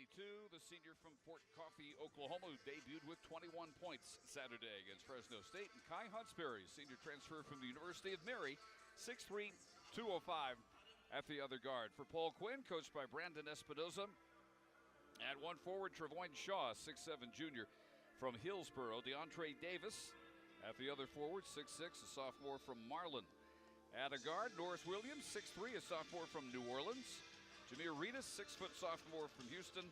92, the senior from Fort Coffee, Oklahoma, who debuted with 21 points Saturday against Fresno State. And Kai Huntsberry, senior transfer from the University of Mary, 6'3", 205 at the other guard. For Paul Quinn, coached by Brandon Espinoza. At one forward, Travoin Shaw, 6'7", junior from Hillsboro. DeAndre Davis at the other forward, 6'6", a sophomore from Marlin. At a guard, Norris Williams, 6'3", a sophomore from New Orleans. Jameer Reedus, 6-foot sophomore from Houston.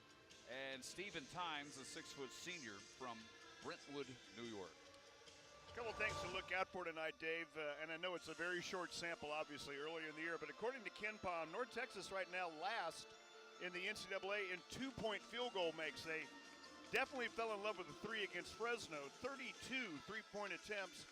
And Stephen Tynes, a 6-foot senior from Brentwood, New York. A couple things to look out for tonight, Dave, and I know it's a very short sample, obviously, earlier in the year, but according to Ken Palm, North Texas right now last in the NCAA in two-point field goal makes. They definitely fell in love with the three against Fresno, 32 three-point attempts.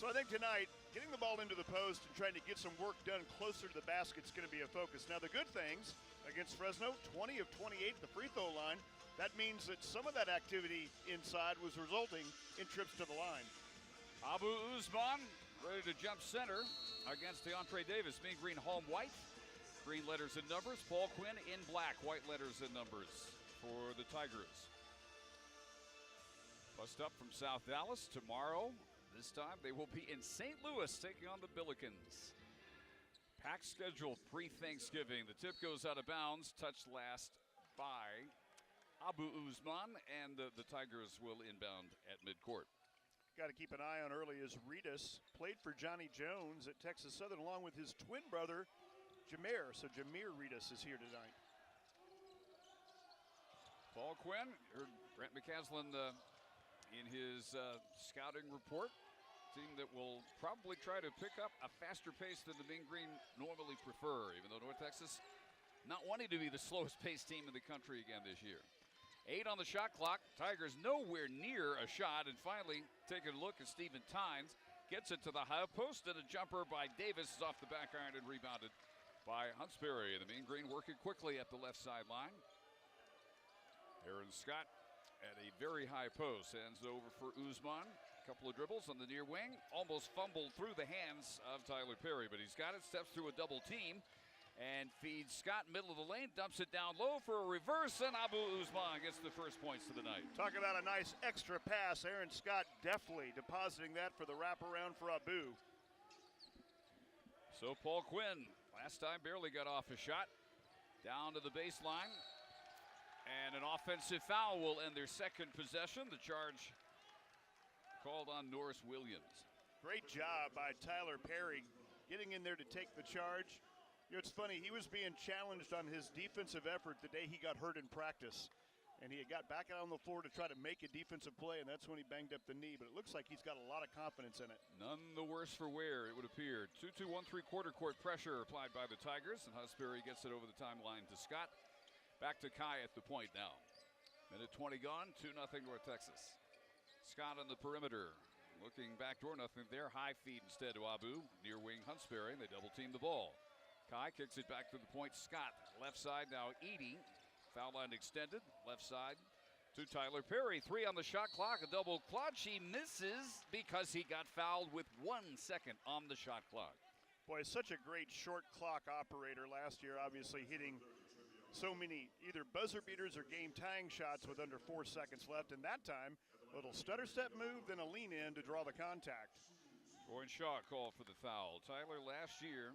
So I think tonight, getting the ball into the post and trying to get some work done closer to the basket is going to be a focus. Now, the good things against Fresno, 20 of 28 at the free throw line. That means that some of that activity inside was resulting in trips to the line. Abu Usman ready to jump center against DeAndre Davis. Mean green, home white. Green letters and numbers. Paul Quinn in black, white letters and numbers for the Tigers. Bust up from South Dallas tomorrow. This time they will be in St. Louis taking on the Billikens. Packed schedule pre-Thanksgiving. The tip goes out of bounds. Touched last by Abu Usman, and the Tigers will inbound at midcourt. Got to keep an eye on early as Reedus played for Johnny Jones at Texas Southern along with his twin brother, Jameer. So Jameer Reedus is here tonight. Paul Quinn, heard Brent McCaslin in his scouting report. Team that will probably try to pick up a faster pace than the Mean Green normally prefer, even though North Texas not wanting to be the slowest paced team in the country again this year. 8 on the shot clock. Tigers nowhere near a shot, and finally taking a look at Stephen Tynes. Gets it to the high post, and a jumper by Davis is off the back iron and rebounded by Huntsberry. The Mean Green working quickly at the left sideline. Aaron Scott at a very high post, hands it over for Usman. A couple of dribbles on the near wing, almost fumbled through the hands of Tyler Perry, but he's got it, steps through a double team, and feeds Scott middle of the lane, dumps it down low for a reverse, and Abu Usman gets the first points of the night. Talk about a nice extra pass. Aaron Scott deftly depositing that for the wraparound for Abu. So Paul Quinn, last time barely got off a shot, down to the baseline. And an offensive foul will end their second possession. The charge called on Norris Williams. Great job by Tyler Perry getting in there to take the charge. You know, it's funny, he was being challenged on his defensive effort the day he got hurt in practice. And he got back out on the floor to try to make a defensive play, and that's when he banged up the knee. But it looks like he's got a lot of confidence in it. None the worse for wear, it would appear. 2-2, 1-3-quarter court pressure applied by the Tigers, and Huntsberry gets it over the timeline to Scott. Back to Kai at the point now. Minute 20 gone, 2-0 North Texas. Scott on the perimeter. Looking backdoor, nothing there. High feed instead to Abu. Near wing Huntsberry, and they double team the ball. Kai kicks it back to the point. Scott, left side now Edie. Foul line extended, left side to Tyler Perry. 3 on the shot clock, a double clutch. He misses because he got fouled with 1 second on the shot clock. Boy, such a great short clock operator last year, obviously hitting so many either buzzer beaters or game tying shots with under 4 seconds left. And that time, a little stutter step move, then a lean in to draw the contact. Warren Shaw called for the foul. Tyler last year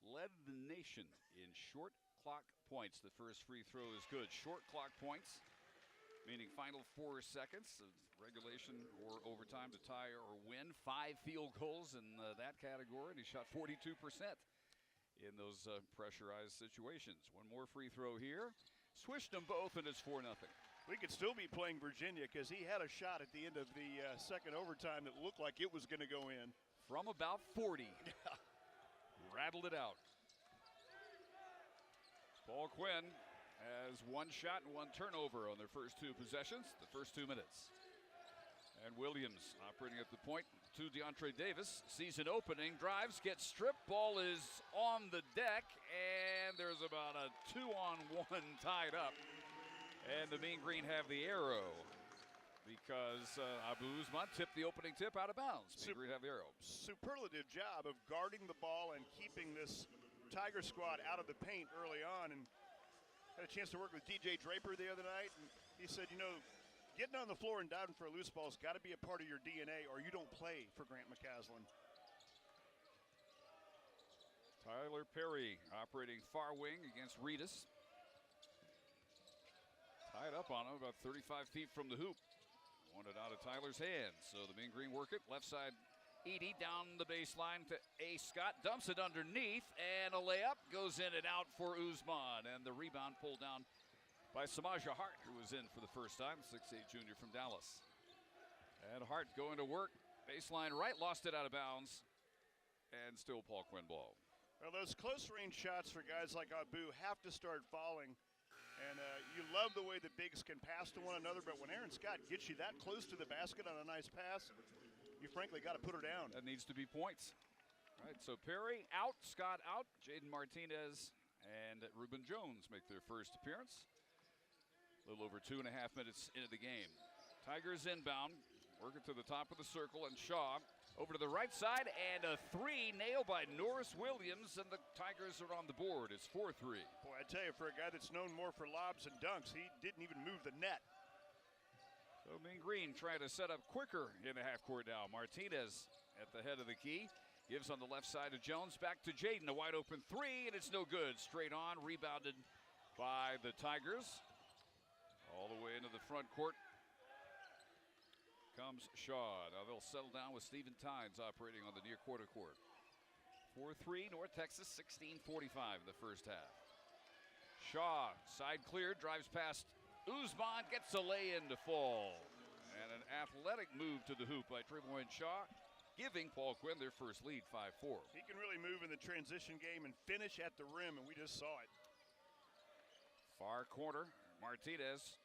led the nation in short clock points. The first free throw is good. Short clock points, meaning final 4 seconds of regulation or overtime to tie or win. 5 field goals in that category, and he shot 42% in those pressurized situations. One more free throw here. Swished them both, and it's 4-0. We could still be playing Virginia because he had a shot at the end of the second overtime that looked like it was going to go in. From about 40. Rattled it out. Paul Quinn has 1 shot and 1 turnover on their first 2 possessions, the first 2 minutes. And Williams operating at the point to DeAndre Davis. Sees an opening, drives, gets stripped. Ball is on the deck, and there's about a 2-on-1 tied up. And the Mean Green have the arrow because Abu Usman tipped the opening tip out of bounds. Mean Green have the arrow. Superlative job of guarding the ball and keeping this Tiger squad out of the paint early on. And Had a chance to work with DJ Draper the other night, and he said, you know, getting on the floor and diving for a loose ball has got to be a part of your DNA, or you don't play for Grant McCaslin. Tyler Perry operating far wing against Reedus. Tied up on him about 35 feet from the hoop. Wanted out of Tyler's hands, so the Mean Green work it. Left side, Edie down the baseline to A. Scott, dumps it underneath, and a layup goes in and out for Usman, and the rebound pulled down by Samaja Hart, who was in for the first time, 6'8" junior from Dallas. And Hart going to work, baseline right, lost it out of bounds, and still Paul Quinn ball. Well, those close-range shots for guys like Abu have to start falling. And you love the way the bigs can pass to one another, but when Aaron Scott gets you that close to the basket on a nice pass, you frankly got to put her down. That needs to be points. All right, so Perry out, Scott out, Jaden Martinez and Reuben Jones make their first appearance. A little over 2.5 minutes into the game. Tigers inbound, working to the top of the circle, and Shaw over to the right side, and a three nailed by Norris Williams, and the Tigers are on the board. It's 4-3. Boy, I tell you, for a guy that's known more for lobs and dunks, he didn't even move the net. So Mean Green trying to set up quicker in the half court now. Martinez at the head of the key. Gives on the left side to Jones. Back to Jaden. A wide open three, and it's no good. Straight on. Rebounded by the Tigers. All the way into the front court comes Shaw. Now they'll settle down with Steven Tynes operating on the near quarter court. 4-3, North Texas, 16:45 in the first half. Shaw, side clear, drives past Usman, gets a lay-in to fall. And an athletic move to the hoop by Trevor Shaw, giving Paul Quinn their first lead, 5-4. He can really move in the transition game and finish at the rim, and we just saw it. Far corner, Martinez,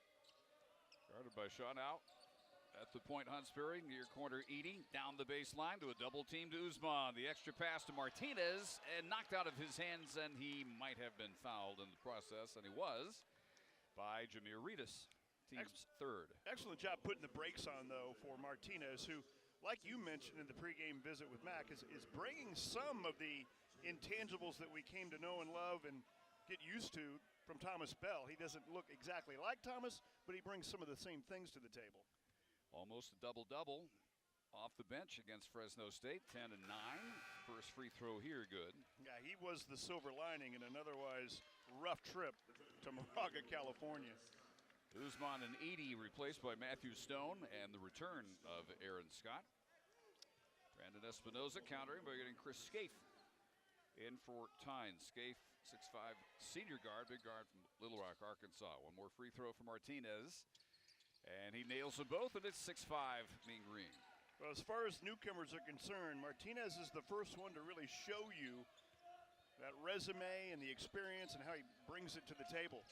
guarded by Shaw now. At the point, Hansberry, near corner, Edie, down the baseline to a double team to Usman. The extra pass to Martinez, and knocked out of his hands, and he might have been fouled in the process, and he was, by Jameer Reedus, team's third. Excellent job putting the brakes on, though, for Martinez, who, like you mentioned in the pregame visit with Mac, is bringing some of the intangibles that we came to know and love and get used to from Thomas Bell. He doesn't look exactly like Thomas, but he brings some of the same things to the table. Almost a double-double off the bench against Fresno State, 10 and 9. First free throw here, good. Yeah, he was the silver lining in an otherwise rough trip to Moraga, California. Usman and Edie replaced by Matthew Stone, and the return of Aaron Scott. Brandon Espinoza countering by getting Chris Scaife in for Tynes. Scaife, 6'5", senior guard, big guard from Little Rock, Arkansas. One more free throw for Martinez. And he nails them both, and it's 6-5 Mean Green. Well, as far as newcomers are concerned, Martinez is the first one to really show you that resume and the experience and how he brings it to the table.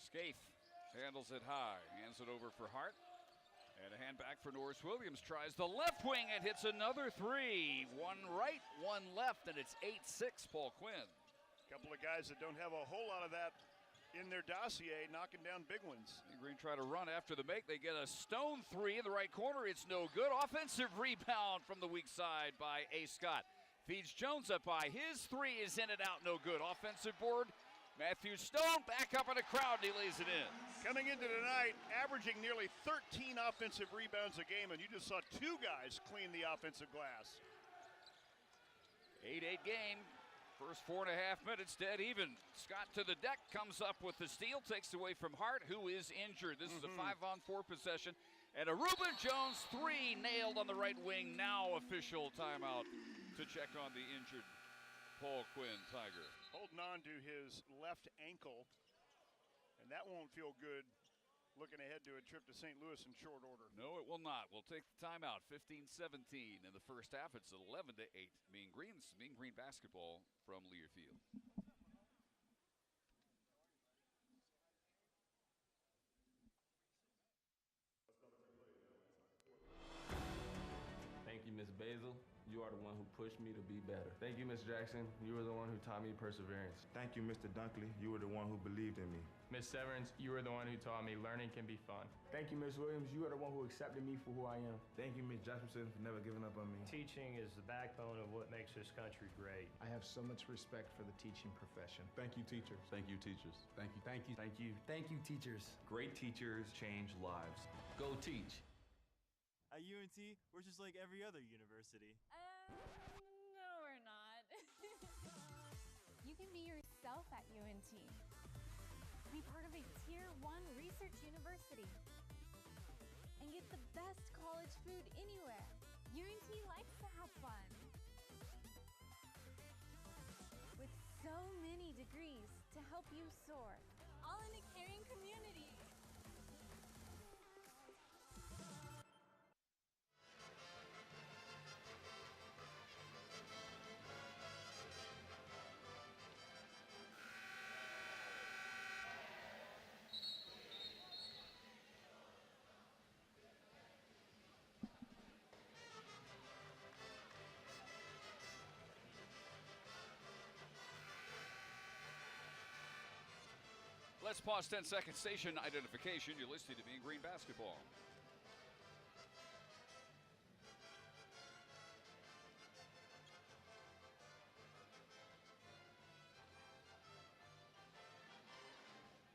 Scaife handles it high, hands it over for Hart. And a hand back for Norris Williams, tries the left wing and hits another three. One right, one left, and it's 8-6 Paul Quinn. A couple of guys that don't have a whole lot of that in their dossier, knocking down big ones. Green try to run after the make. They get a Stone three in the right corner. It's no good. Offensive rebound from the weak side by A. Scott. Feeds Jones up high. His three is in and out, no good. Offensive board, Matthew Stone back up in the crowd, and he lays it in. Coming into tonight, averaging nearly 13 offensive rebounds a game, and you just saw two guys clean the offensive glass. 8-8 game. First 4.5 minutes, dead even. Scott to the deck, comes up with the steal, takes away from Hart, who is injured. This is a 5-on-4 possession. And a Reuben Jones three nailed on the right wing. Now official timeout to check on the injured Paul Quinn Tiger. Holding on to his left ankle, and that won't feel good looking ahead to a trip to St. Louis in short order. No, it will not. We'll take the timeout. 15-17 in the first half. It's 11-8. Mean Green basketball from Learfield. Thank you, Ms. Basil. You are the one who pushed me to be better. Thank you, Ms. Jackson. You were the one who taught me perseverance. Thank you, Mr. Dunkley. You were the one who believed in me. Ms. Severance, you were the one who taught me learning can be fun. Thank you, Ms. Williams. You are the one who accepted me for who I am. Thank you, Ms. Jasperson, for never giving up on me. Teaching is the backbone of what makes this country great. I have so much respect for the teaching profession. Thank you, teachers. Thank you, teachers. Thank you. Thank you. Thank you. Thank you, teachers. Great teachers change lives. Go teach. At UNT, we're just like every other university. No, we're not. You can be yourself at UNT. Be part of a Tier 1 research university. And get the best college food anywhere. UNT likes to have fun. With so many degrees to help you soar. All in a caring community. Let's pause 10 seconds. Station identification. You're listening to Mean Green Basketball.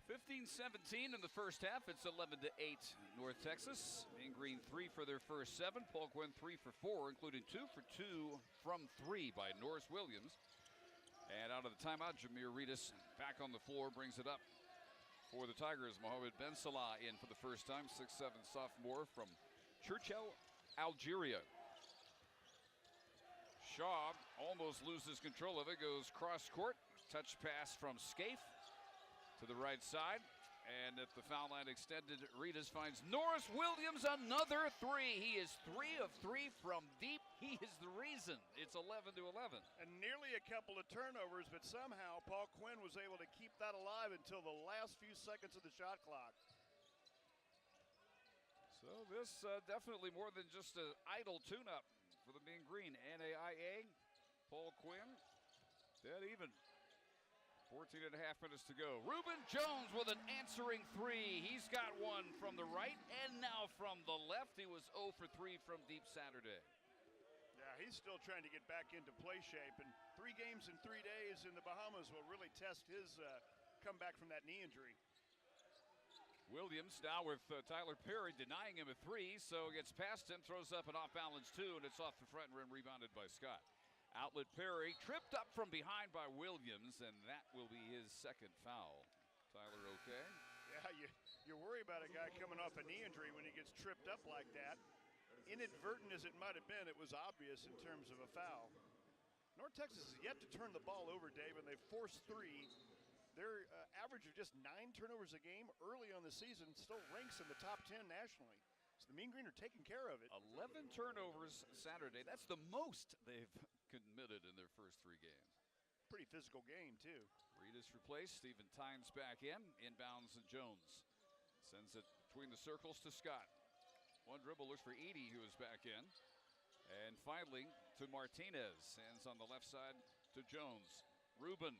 (15-17) in the first half. It's 11-8 North Texas. Mean Green 3 for their first 7. Paul Quinn 3 for 4, including 2 for 2 from 3 by Norris Williams. And out of the timeout, Jameer Reedus back on the floor, brings it up for the Tigers. Mohamed Ben Salah in for the first time, 6'7" sophomore from Churchill, Algeria. Shaw almost loses control of it, goes cross court, touch pass from Scaife to the right side. And at the foul line extended, Reedus finds Norris Williams, another three. He is 3 of 3 from deep. He is the reason it's 11-11. And nearly a couple of turnovers, but somehow Paul Quinn was able to keep that alive until the last few seconds of the shot clock. So this definitely more than just an idle tune-up for the Mean Green. NAIA, Paul Quinn, dead even. 14 and a half minutes to go. Reuben Jones with an answering three. He's got one from the right and now from the left. He was 0 for 3 from deep Saturday. Yeah, he's still trying to get back into play shape, and 3 games in 3 days in the Bahamas will really test his comeback from that knee injury. Williams now with Tyler Perry denying him a three, so gets past him, throws up an off-balance 2, and it's off the front rim, rebounded by Scott. Outlet Perry, tripped up from behind by Williams, and that will be his second foul. Tyler, okay? Yeah, you worry about a guy coming off a knee injury when he gets tripped up like that. Inadvertent as it might have been, it was obvious in terms of a foul. North Texas has yet to turn the ball over, Dave, and they've forced 3. Their average of just 9 turnovers a game early on the season still ranks in the top 10 nationally. So the Mean Green are taking care of it. 11 turnovers Saturday. That's the most they've committed in their first 3 games. Pretty physical game, too. Reedus replaced. Stephen Tynes back in. Inbounds and Jones sends it between the circles to Scott. One dribble looks for Edey, who is back in. And finally to Martinez. Hands on the left side to Jones. Reuben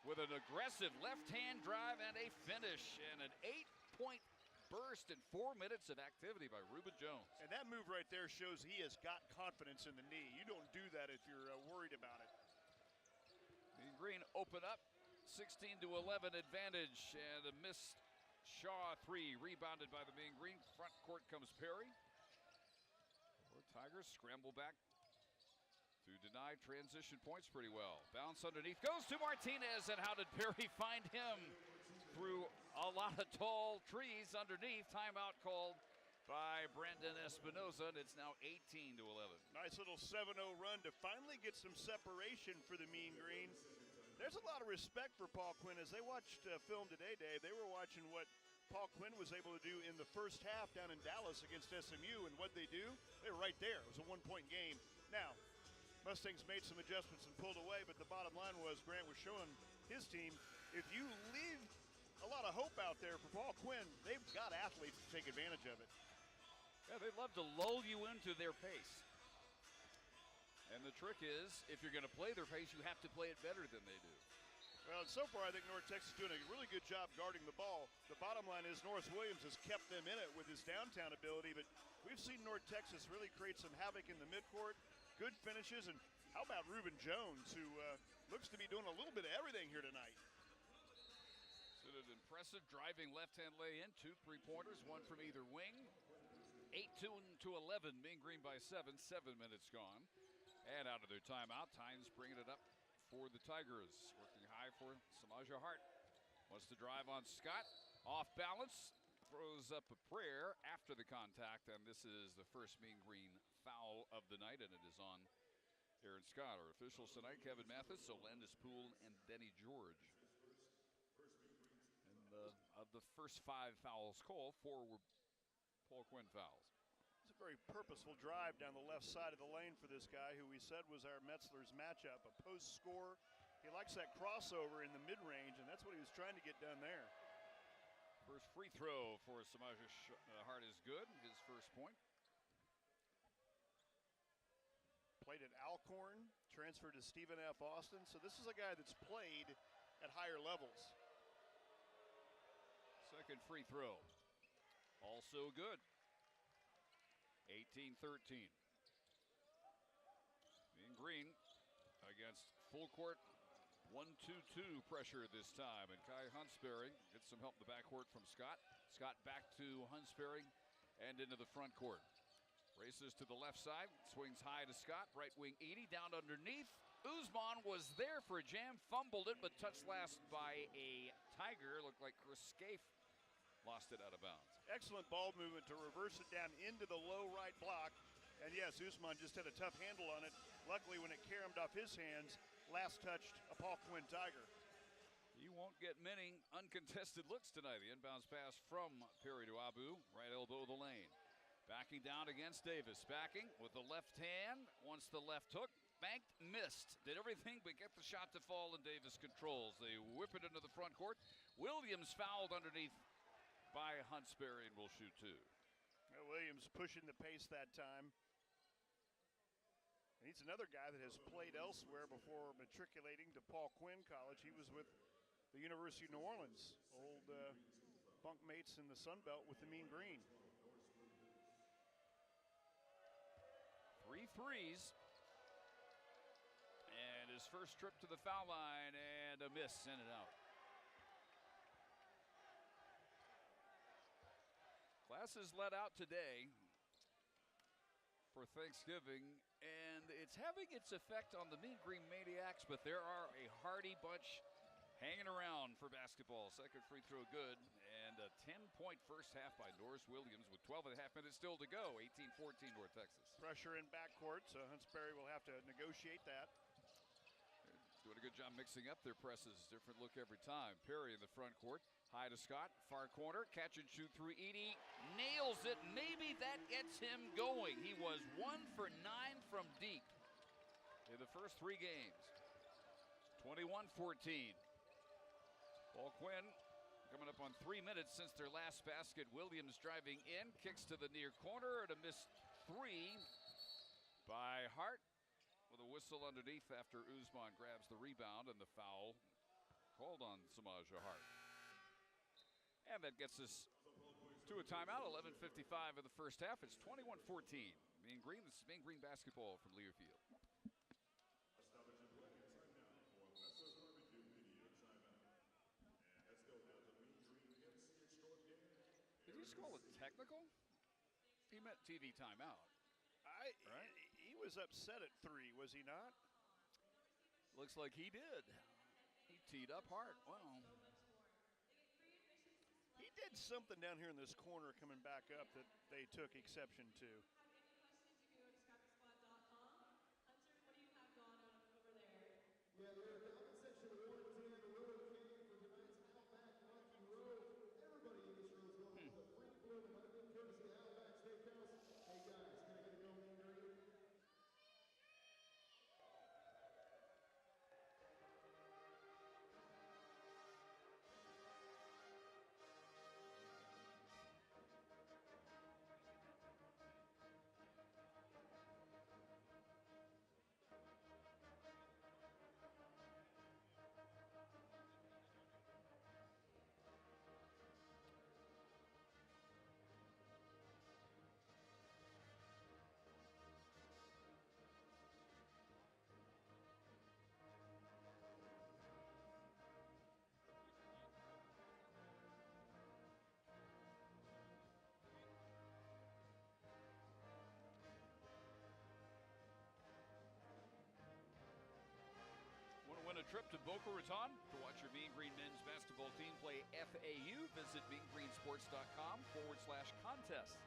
with an aggressive left-hand drive and a finish. And an 8-point burst in 4 minutes of activity by Reuben Jones. And that move right there shows he has got confidence in the knee. You don't do that if you're worried about it. Mean Green open up, 16-11 advantage, and a missed Shaw 3, rebounded by the Mean Green. Front court comes Perry. Or Tigers scramble back to deny transition points pretty well. Bounce underneath, goes to Martinez, and how did Perry find him? Through a lot of tall trees underneath. Timeout called by Brandon Espinoza, and it's now 18-11. Nice little 7-0 run to finally get some separation for the Mean Green. There's a lot of respect for Paul Quinn. As they watched film today, Dave, they were watching what Paul Quinn was able to do in the first half down in Dallas against SMU, and what they do, they were right there. It was a one-point game. Now, Mustangs made some adjustments and pulled away, but the bottom line was Grant was showing his team, if you leave a lot of hope out there for Paul Quinn, they've got athletes to take advantage of it. Yeah, they love to lull you into their pace. And the trick is, if you're going to play their pace, you have to play it better than they do. Well, so far I think North Texas is doing a really good job guarding the ball. The bottom line is Norris Williams has kept them in it with his downtown ability, but we've seen North Texas really create some havoc in the midcourt, good finishes, and how about Reuben Jones, who looks to be doing a little bit of everything here tonight. So an impressive driving left-hand lay-in, 2 3-pointers, 1 from either wing. 8-2-11, Mean Green by 7, 7 minutes gone. And out of their timeout, Tynes bringing it up for the Tigers. Working high for Samaja Hart. Wants to drive on Scott. Off balance. Throws up a prayer after the contact. And this is the first Mean Green foul of the night. And it is on Aaron Scott. Our officials tonight, Kevin Mathis, Solandis Poole, and Denny George. And of the first 5 fouls called, 4 were Paul Quinn fouls. It's a very purposeful drive down the left side of the lane for this guy who we said was our Metzler's matchup. A post score. He likes that crossover in the mid-range, and that's what he was trying to get done there. First free throw for Samaja Hart is good. His first point. Played at Alcorn, transferred to Stephen F. Austin. So this is a guy that's played at higher levels. Second free throw. Also good. 18-13. Mean Green against full court 1-2-2 pressure this time. And Kai Hunsberry gets some help in the backcourt from Scott. Scott back to Hunsberry and into the front court. Races to the left side, swings high to Scott. Right wing Edey down underneath. Usman was there for a jam, fumbled it, but touched last by a Tiger. Looked like Chris Scaife lost it out of bounds. Excellent ball movement to reverse it down into the low right block. And yes, Usman just had a tough handle on it. Luckily, when it caromed off his hands, last touched a Paul Quinn Tiger. You won't get many uncontested looks tonight. The inbounds pass from Perry to Abu, right elbow of the lane. Backing down against Davis. Backing with the left hand. Wants the left hook. Banked, missed. Did everything but get the shot to fall, and Davis controls. They whip it into the front court. Williams fouled underneath by Hunsberry and will shoot 2. Williams pushing the pace that time. And he's another guy that has played elsewhere before matriculating to Paul Quinn College. He was with the University of New Orleans, old bunk mates in the Sun Belt with the Mean Green. 3 threes. And his first trip to the foul line, and a miss, sent it out. Classes let out today for Thanksgiving, and it's having its effect on the Mean Green Maniacs, but there are a hardy bunch hanging around for basketball. Second free throw good, and a 10-point first half by Norris Williams with 12 and a half minutes still to go. 18-14 North Texas. Pressure in backcourt, so Hunsberry will have to negotiate that. They're doing a good job mixing up their presses. Different look every time. Perry in the front court. High to Scott, far corner, catch and shoot through Edey, nails it. Maybe that gets him going. He was 1 for 9 from deep in the first 3 games. 21-14. Paul Quinn coming up on 3 minutes since their last basket. Williams driving in, kicks to the near corner, and a missed 3 by Hart with a whistle underneath after Usman grabs the rebound, and the foul called on Samaja Hart. And that gets us to a timeout. 11:55 in the first half. It's 21-14. Mean Green. This is Mean Green basketball from Learfield. Did he just call it technical? He meant TV timeout. Right? He was upset at 3, was he not? Looks like he did. He teed up Hart. Well. He did something down here in this corner coming back up that they took exception to. Yeah, the compensation award was in the road came for tonight's Outback Monkey Road. Everybody in this row is going to the free bloom and might be courtesy of Outback Steakhouse. Hey guys, can I get a go Mean Green? trip to Boca Raton to watch your Mean Green men's basketball team play FAU, visit meangreensports.com/contest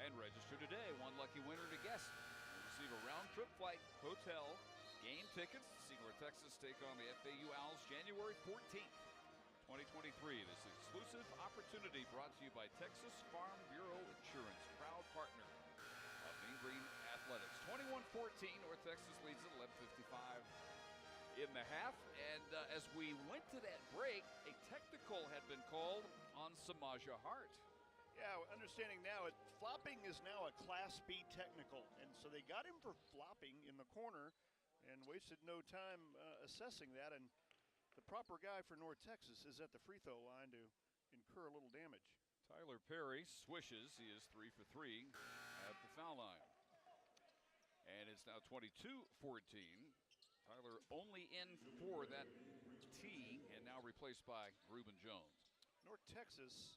and register today. One lucky winner to guess will receive a round-trip flight, hotel, game tickets to see North Texas take on the FAU Owls January 14th, 2023. This exclusive opportunity brought to you by Texas Farm Bureau Insurance, proud partner of Mean Green Athletics. 21-14, North Texas leads at 11:55 in the half. And as we went to that break, a technical had been called on Samaja Hart. Yeah, understanding now, flopping is now a Class B technical, and so they got him for flopping in the corner and wasted no time assessing that. And the proper guy for North Texas is at the free throw line to incur a little damage. Tyler Perry swishes. He is 3 for 3 at the foul line. And it's now 22-14. Tyler only in for that tee and now replaced by Reuben Jones. North Texas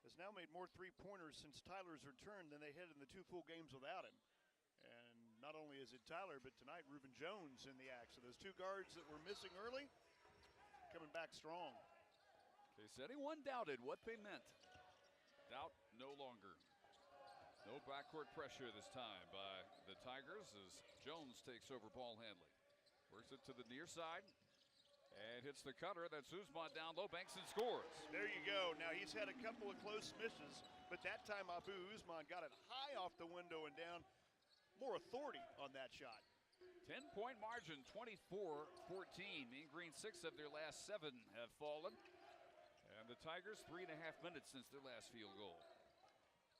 has now made more three-pointers since Tyler's return than they had in the 2 full games without him. And not only is it Tyler, but tonight Reuben Jones in the act. So those 2 guards that were missing early, coming back strong. In case anyone doubted what they meant, doubt no longer. No backcourt pressure this time by the Tigers as Jones takes over ball handling. Works it to the near side and hits the cutter. That's Usman down low, banks and scores. There you go. Now he's had a couple of close misses, but that time Abu Usman got it high off the window and down. More authority on that shot. 10-point margin, 24-14. Mean Green 6 of their last 7 have fallen. And the Tigers 3.5 minutes since their last field goal.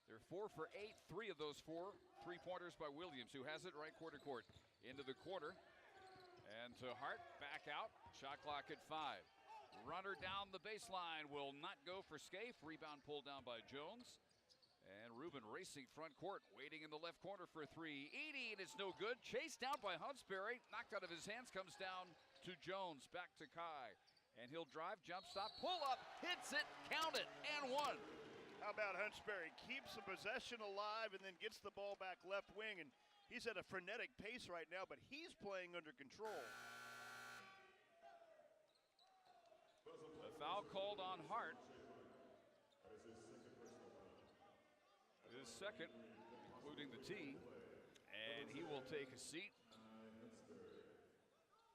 They're 4 for 8. 3 of those 4 3-pointers by Williams, who has it right quarter court. Into the corner. And to Hart, back out. Shot clock at 5. Runner down the baseline will not go for Scaife. Rebound pulled down by Jones. And Reuben racing front court, waiting in the left corner for 3. Edey, and it's no good. Chased down by Huntsberry. Knocked out of his hands, comes down to Jones. Back to Kai. And he'll drive, jump stop, pull up, hits it, count it, and 1. How about Huntsberry? Keeps the possession alive and then gets the ball back left wing. And he's at a frenetic pace right now, but he's playing under control. A foul called on Hart. His second, including the tee, and he will take a seat.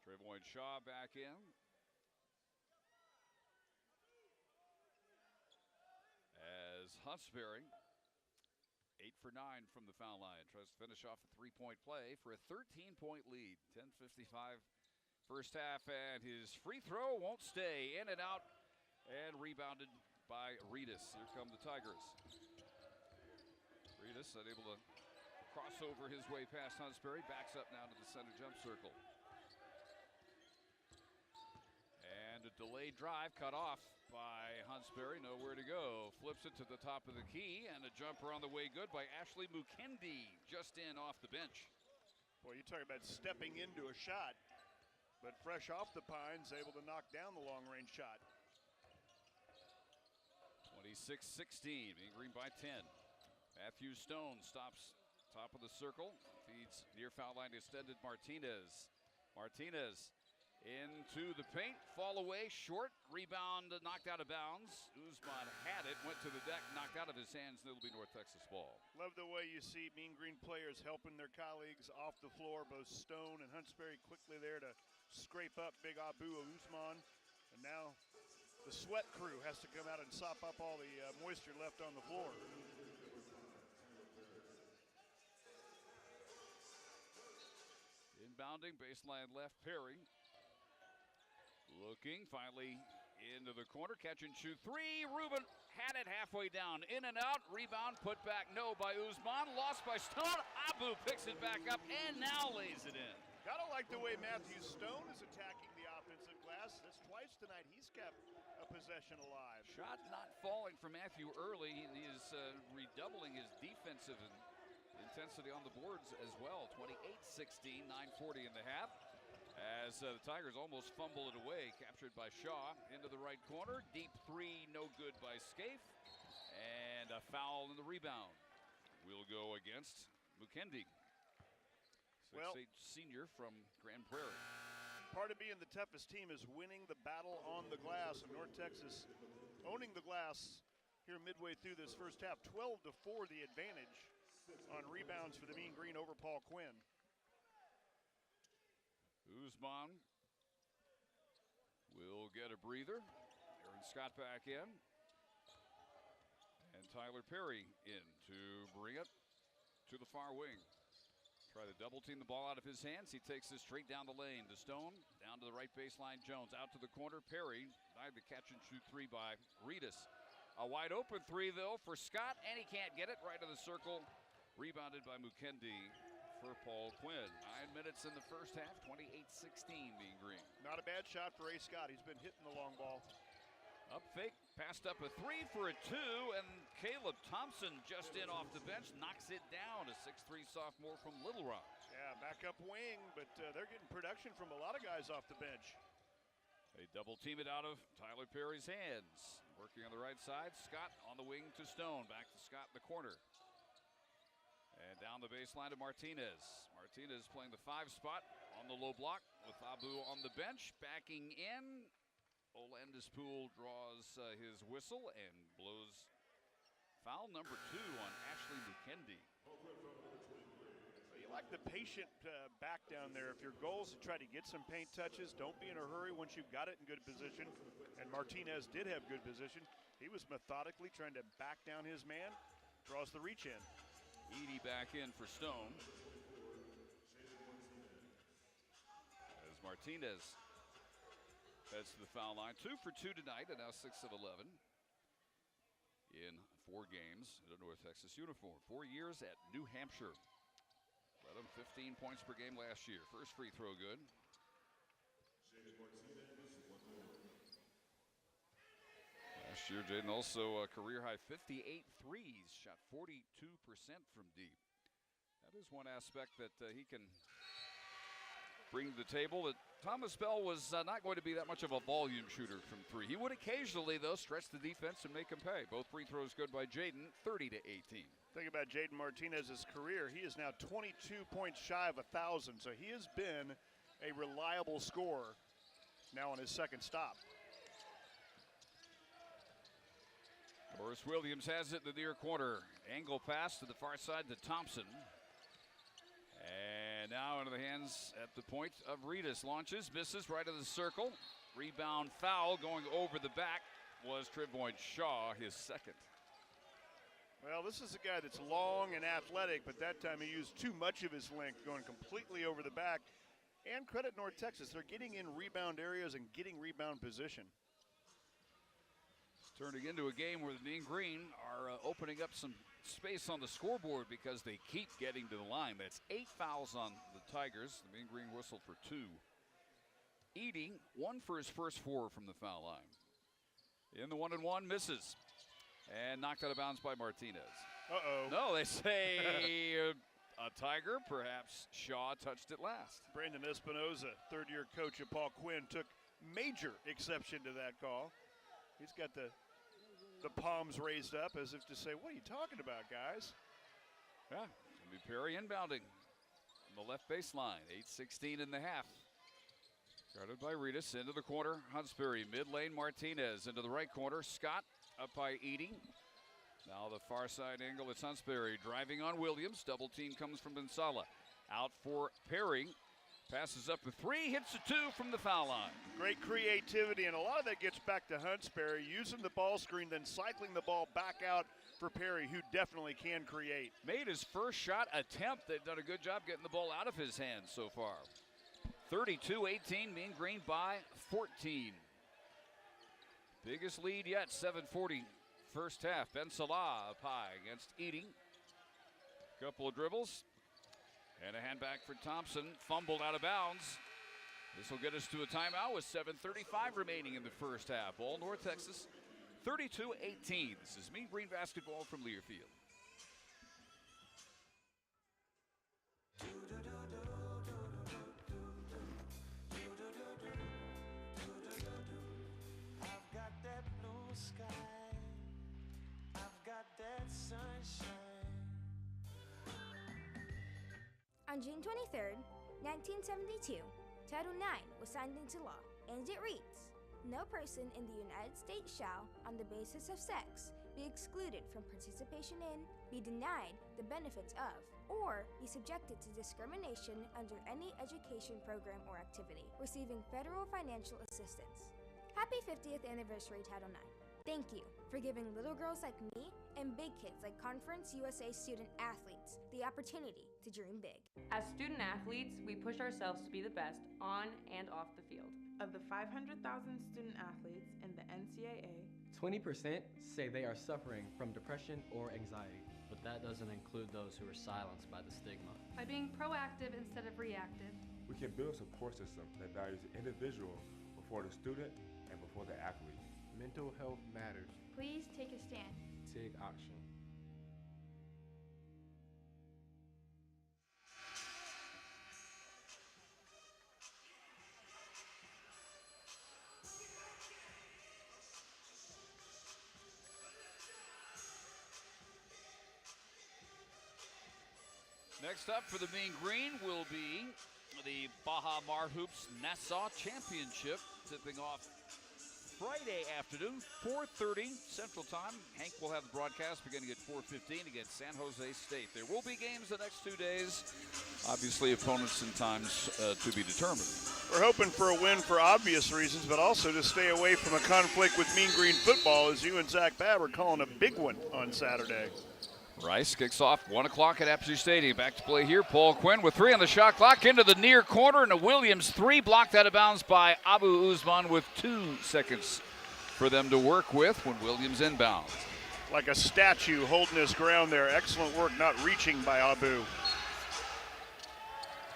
Trayvon Shaw back in. As Huntsberry, 8 for 9 from the foul line, tries to finish off a 3-point play for a 13-point lead. 10:55 first half, and his free throw won't stay. In and out, and rebounded by Reedus. Here come the Tigers. Reedus unable to cross over his way past Huntsberry. Backs up now to the center jump circle. And a delayed drive cut off by Huntsberry. Nowhere to go. Flips it to the top of the key. And a jumper on the way good by Ashley Mukendi. Just in off the bench. Boy, you talk about stepping into a shot. But fresh off the pines, able to knock down the long-range shot. 26-16. Mean Green by 10. Matthew Stone stops top of the circle, feeds near foul line extended Martinez. Martinez into the paint, fall away, short, rebound, knocked out of bounds. Usman had it, went to the deck, knocked out of his hands, and it'll be North Texas ball. Love the way you see Mean Green players helping their colleagues off the floor, both Stone and Huntsberry quickly there to scrape up big Abu Usman. And now the sweat crew has to come out and sop up all the moisture left on the floor. Inbounding, baseline left, Perry. Looking, finally into the corner, catch and shoot 3. Reuben had it halfway down, in and out, rebound, put back, no by Usman, lost by Stone. Abu picks it back up and now lays it in. Gotta like the way Matthew Stone is attacking the offensive glass. That's twice tonight he's kept a possession alive. Shot not falling for Matthew early. He is redoubling his defensive intensity on the boards as well. 28-16, 9:40 in the half. As the Tigers almost fumble it away. Captured by Shaw into the right corner. Deep 3, no good by Scaife. And a foul in the rebound. Will go against Mukendi. 6'8" senior from Grand Prairie. Part of being the toughest team is winning the battle on the glass, and North Texas owning the glass here midway through this first half. 12-4 the advantage on rebounds for the Mean Green over Paul Quinn. Usman will get a breather. Aaron Scott back in. And Tyler Perry in to bring it to the far wing. Try to double team the ball out of his hands. He takes this straight down the lane to Stone. Down to the right baseline. Jones out to the corner. Perry denied the catch and shoot three by Reedus. A wide open three, though, for Scott, and he can't get it. Right of the circle. Rebounded by Mukendi for Paul Quinn. 9 minutes in the first half. 28-16 Mean Green. Not a bad shot for A. Scott. He's been hitting the long ball. Up fake, passed up a three for a two, and Caleb Thompson just in off the bench, knocks it down. A 6'3 sophomore from Little Rock. Yeah, back up wing, but they're getting production from a lot of guys off the bench. They double team it out of Tyler Perry's hands. Working on the right side, Scott on the wing to Stone. Back to Scott in the corner. And down the baseline to Martinez. Martinez playing the 5 spot on the low block with Abu on the bench. Backing in. Olandispool draws his whistle and blows foul number 2 on Ashley Mukendi. You like the patient back down there. If your goal is to try to get some paint touches, don't be in a hurry once you've got it in good position. And Martinez did have good position. He was methodically trying to back down his man, draws the reach in. Edie back in for Stone. As Martinez heads to the foul line. 2 for 2 tonight, and now 6 of 11 in 4 games in a North Texas uniform. 4 years at New Hampshire. Led him 15 points per game last year. First free throw good. Last year, Jaden also a career high 58 threes, shot 42% from deep. That is one aspect that he can bring to the table. That Thomas Bell was not going to be that much of a volume shooter from 3. He would occasionally, though, stretch the defense and make him pay. Both free throws good by Jaden, 30-18. Think about Jaden Martinez's career. He is now 22 points shy of 1,000, so he has been a reliable scorer now on his second stop. Horace Williams has it in the near corner. Angle pass to the far side to Thompson. And now into the hands at the point of Reedus. Launches, misses right of the circle. Rebound foul going over the back was Trevon Shaw, his second. Well, this is a guy that's long and athletic, but that time he used too much of his length, going completely over the back. And credit North Texas, they're getting in rebound areas and getting rebound position. Turning into a game where the Mean Green are opening up some space on the scoreboard because they keep getting to the line. That's 8 fouls on the Tigers. The Mean Green whistled for 2. Eating 1 for his first 4 from the foul line. In the 1-and-1, misses. And knocked out of bounds by Martinez. Uh-oh. No, they say a Tiger, perhaps Shaw touched it last. Brandon Espinoza, third-year coach of Paul Quinn, took major exception to that call. He's got the palms raised up as if to say, what are you talking about, guys? Yeah, MBB Perry inbounding on the left baseline, 8:16 in the half. Guarded by Reedus, into the corner, Hunsberry, mid-lane, Martinez, into the right corner, Scott up by Eating. Now the far side angle, it's Hunsberry driving on Williams. Double team comes from Bensala. Out for Perry. Passes up a 3, hits a 2 from the foul line. Great creativity, and a lot of that gets back to Hunsberry, using the ball screen, then cycling the ball back out for Perry, who definitely can create. Made his first shot attempt. They've done a good job getting the ball out of his hands so far. 32-18, Mean Green by 14. Biggest lead yet, 7:40 first half. Ben Salah up high against Eating. Couple of dribbles. And a hand back for Thompson, fumbled out of bounds. This will get us to a timeout with 7:35 remaining in the first half. All North Texas, 32-18. This is Mean Green basketball from Learfield. I've got that blue sky. I've got that sunshine. On June 23, 1972, Title IX was signed into law, and it reads, "No person in the United States shall, on the basis of sex, be excluded from participation in, be denied the benefits of, or be subjected to discrimination under any education program or activity, receiving federal financial assistance." Happy 50th anniversary, Title IX. Thank you for giving little girls like me and big kids like Conference USA student athletes the opportunity to dream big. As student athletes, we push ourselves to be the best on and off the field. Of the 500,000 student athletes in the NCAA, 20% say they are suffering from depression or anxiety. But that doesn't include those who are silenced by the stigma. By being proactive instead of reactive, we can build a support system that values the individual before the student and before the athlete. Mental health matters. please take a stand. Take action. Next up for the Mean Green will be the Baja Mar Hoops Nassau Championship, tipping off Friday afternoon, 4:30 Central Time. Hank will have the broadcast beginning at 4:15 against San Jose State. There will be games the next 2 days. Obviously, opponents and times to be determined. We're hoping for a win for obvious reasons, but also to stay away from a conflict with Mean Green football, as you and Zach Babb are calling a big one on Saturday. Rice kicks off 1 o'clock at Epsy Stadium. Back to play here. Paul Quinn with 3 on the shot clock into the near corner, and a Williams 3 blocked out of bounds by Abu Usman with 2 seconds for them to work with when Williams inbounds. Like a statue holding his ground there. Excellent work not reaching by Abu.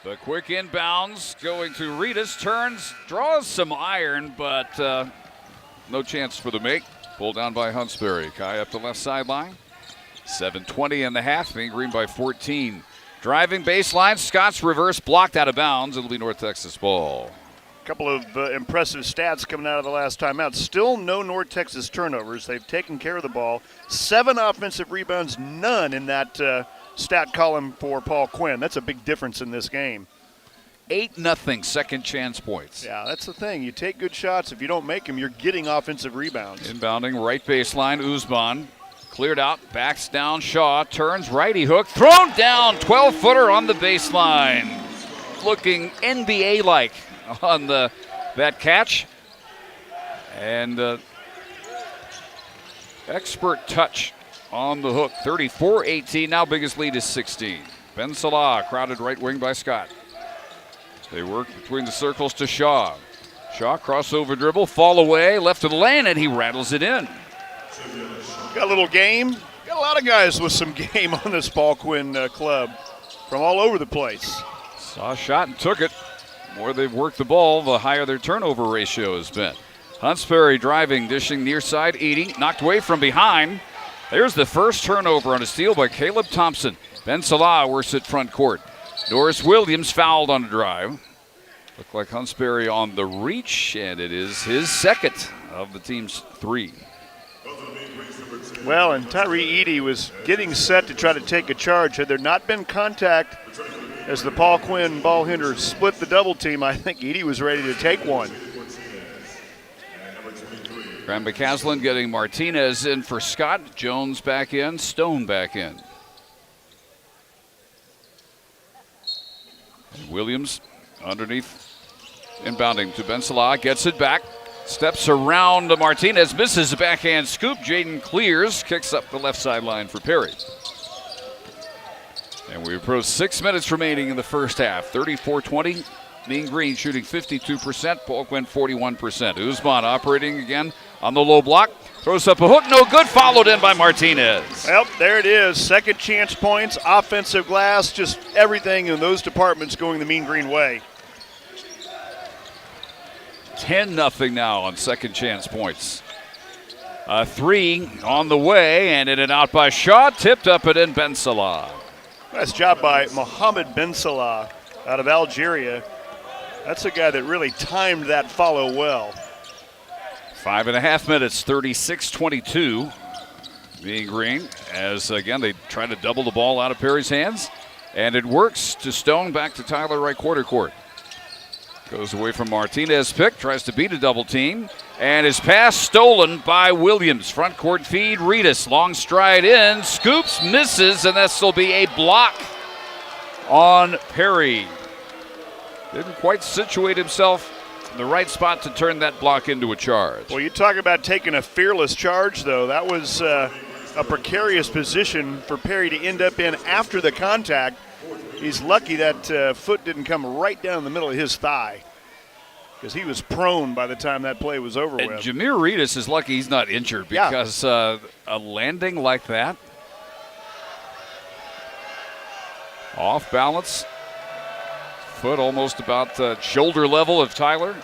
The quick inbounds going to Reedus, turns, draws some iron, but no chance for the make. Pulled down by Huntsbury. Kai up the left sideline. 7:20 in the half, Mean Green by 14. Driving baseline, Scott's reverse blocked out of bounds. It'll be North Texas ball. A couple of impressive stats coming out of the last timeout. Still no North Texas turnovers. They've taken care of the ball. 7 offensive rebounds, none in that stat column for Paul Quinn. That's a big difference in this game. 8-0 second chance points. Yeah, that's the thing. You take good shots. If you don't make them, you're getting offensive rebounds. Inbounding right baseline, Usman. Cleared out, backs down, Shaw, turns, righty hook, thrown down, 12-footer on the baseline. Looking NBA-like on that catch. And expert touch on the hook, 34-18, now biggest lead is 16. Ben Salah, crowded right wing by Scott. They work between the circles to Shaw. Shaw, crossover dribble, fall away, left of the lane, and he rattles it in. Got a little game. Got a lot of guys with some game on this Paul Quinn club from all over the place. Saw a shot and took it. The more they've worked the ball, the higher their turnover ratio has been. Huntsbury driving, dishing near side, Edie, knocked away from behind. There's the first turnover on a steal by Caleb Thompson. Ben Salah works at front court. Norris Williams fouled on the drive. Looked like Huntsbury on the reach, and it is his second of the team's 3. Well, and Tyree Edie was getting set to try to take a charge. Had there not been contact as the Paul Quinn ball handler split the double team, I think Edie was ready to take one. Graham McCaslin getting Martinez in for Scott. Jones back in, Stone back in. And Williams underneath, inbounding to Ben Salah, gets it back. Steps around to Martinez, misses a backhand scoop. Jaden clears, kicks up the left sideline for Perry. And we approach 6 minutes remaining in the first half. 34-20, Mean Green shooting 52%, Paul Quinn 41%. Usman operating again on the low block. Throws up a hook, no good, followed in by Martinez. Well, there it is. Second chance points, offensive glass, just everything in those departments going the Mean Green way. 10-0 now on second chance points. A 3 on the way, and in and out by Shaw, tipped up and in Ben Salah. Nice job by Mohamed Ben Salah out of Algeria. That's a guy that really timed that follow well. 5.5 minutes, 36-22. Mean Green, as again they try to double the ball out of Perry's hands, and it works to Stone back to Tyler right quarter court. Goes away from Martinez pick, tries to beat a double team, and his pass stolen by Williams. Front court feed, Reedus, long stride in, scoops, misses, and this will be a block on Perry. Didn't quite situate himself in the right spot to turn that block into a charge. Well, you talk about taking a fearless charge, though. That was a precarious position for Perry to end up in after the contact. He's lucky that foot didn't come right down the middle of his thigh, because he was prone by the time that play was over And with. Jameer Reedus is lucky he's not injured, because a landing like that, off balance, foot almost about shoulder level of Tyler.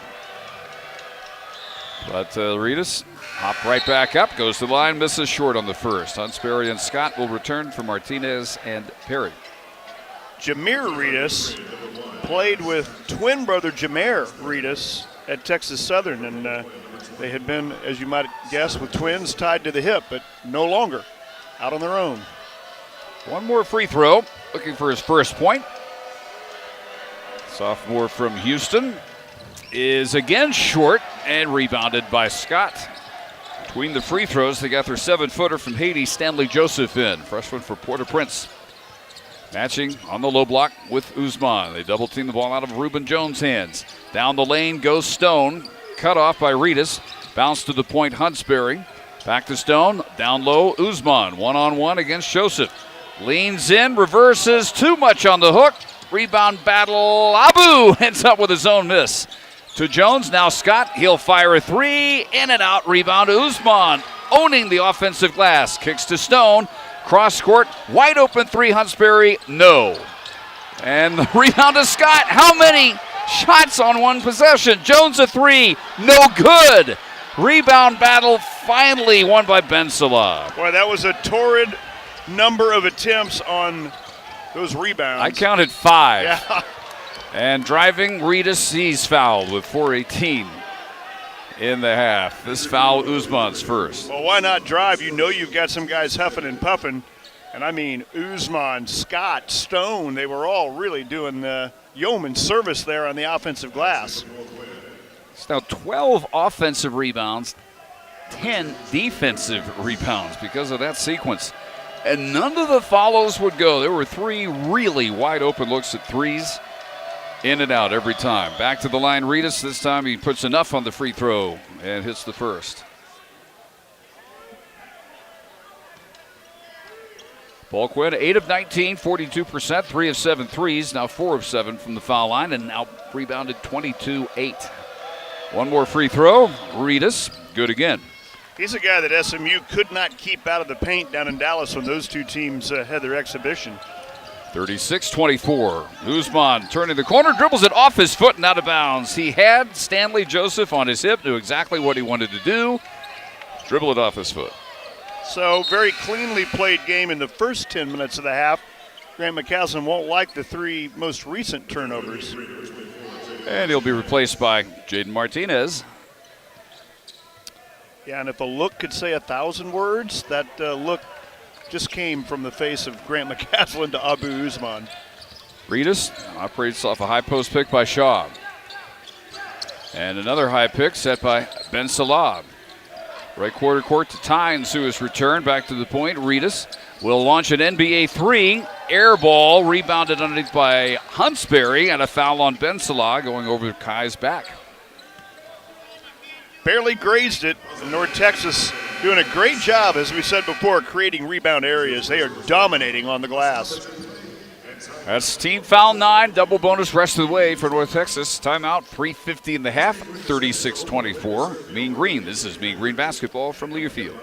But Reedus hop right back up, goes to the line, misses short on the first. Hunsberry and Scott will return for Martinez and Perry. Jameer Reedus played with twin brother Jameer Reedus at Texas Southern, and they had been, as you might guess, with twins tied to the hip, but no longer, out on their own. One more free throw, looking for his first point. Sophomore from Houston is again short and rebounded by Scott. Between the free throws, they got their 7-footer from Haiti, Stanley Joseph in, freshman for Port-au-Prince. Matching on the low block with Usman. They double team the ball out of Reuben Jones' hands. Down the lane goes Stone. Cut off by Reedus. Bounce to the point, Hunsberry. Back to Stone. Down low, Usman. One-on-one against Joseph. Leans in, reverses. Too much on the hook. Rebound battle. Abu ends up with his own miss. To Jones, now Scott. He'll fire a three. In and out, rebound to Usman. Owning the offensive glass. Kicks to Stone. Cross court, wide open three, Hunsberry, no. And the rebound to Scott. How many shots on one possession? Jones a three, no good. Rebound battle finally won by Ben Salah. Boy, that was a torrid number of attempts on those rebounds. I counted 5. Yeah. And driving, Reedus, he's fouled with 4:18 in the half. This foul, Usman's first. Well, why not drive? You know you've got some guys huffing and puffing. And I mean, Usman, Scott, Stone, they were all really doing yeoman service there on the offensive glass. It's now 12 offensive rebounds, 10 defensive rebounds because of that sequence. And none of the follows would go. There were 3 really wide open looks at threes. In and out every time. Back to the line, Reedus. This time he puts enough on the free throw and hits the first. Paul Quinn, 8 of 19, 42%, 3 of 7 threes, now 4 of 7 from the foul line, and now rebounded 22-8. One more free throw, Reedus, good again. He's a guy that SMU could not keep out of the paint down in Dallas when those two teams had their exhibition. 36-24. Usman turning the corner, dribbles it off his foot and out of bounds. He had Stanley Joseph on his hip, knew exactly what he wanted to do. Dribble it off his foot. So very cleanly played game in the first 10 minutes of the half. Grant McCaslin won't like the 3 most recent turnovers. And he'll be replaced by Jaden Martinez. Yeah, and if a look could say 1,000 words, that look just came from the face of Grant McCaslin to Abu Usman. Reedus operates off a high post pick by Shaw. And another high pick set by Ben Salah. Right quarter court to Tynes, who has returned back to the point. Reedus will launch an NBA 3. Air ball rebounded underneath by Hunsberry, and a foul on Ben Salah going over Kai's back. Barely grazed it. North Texas doing a great job, as we said before, creating rebound areas. They are dominating on the glass. That's team foul 9, double bonus rest of the way for North Texas. Timeout, 3:50 in the half, 36-24. Mean Green. This is Mean Green basketball from Learfield.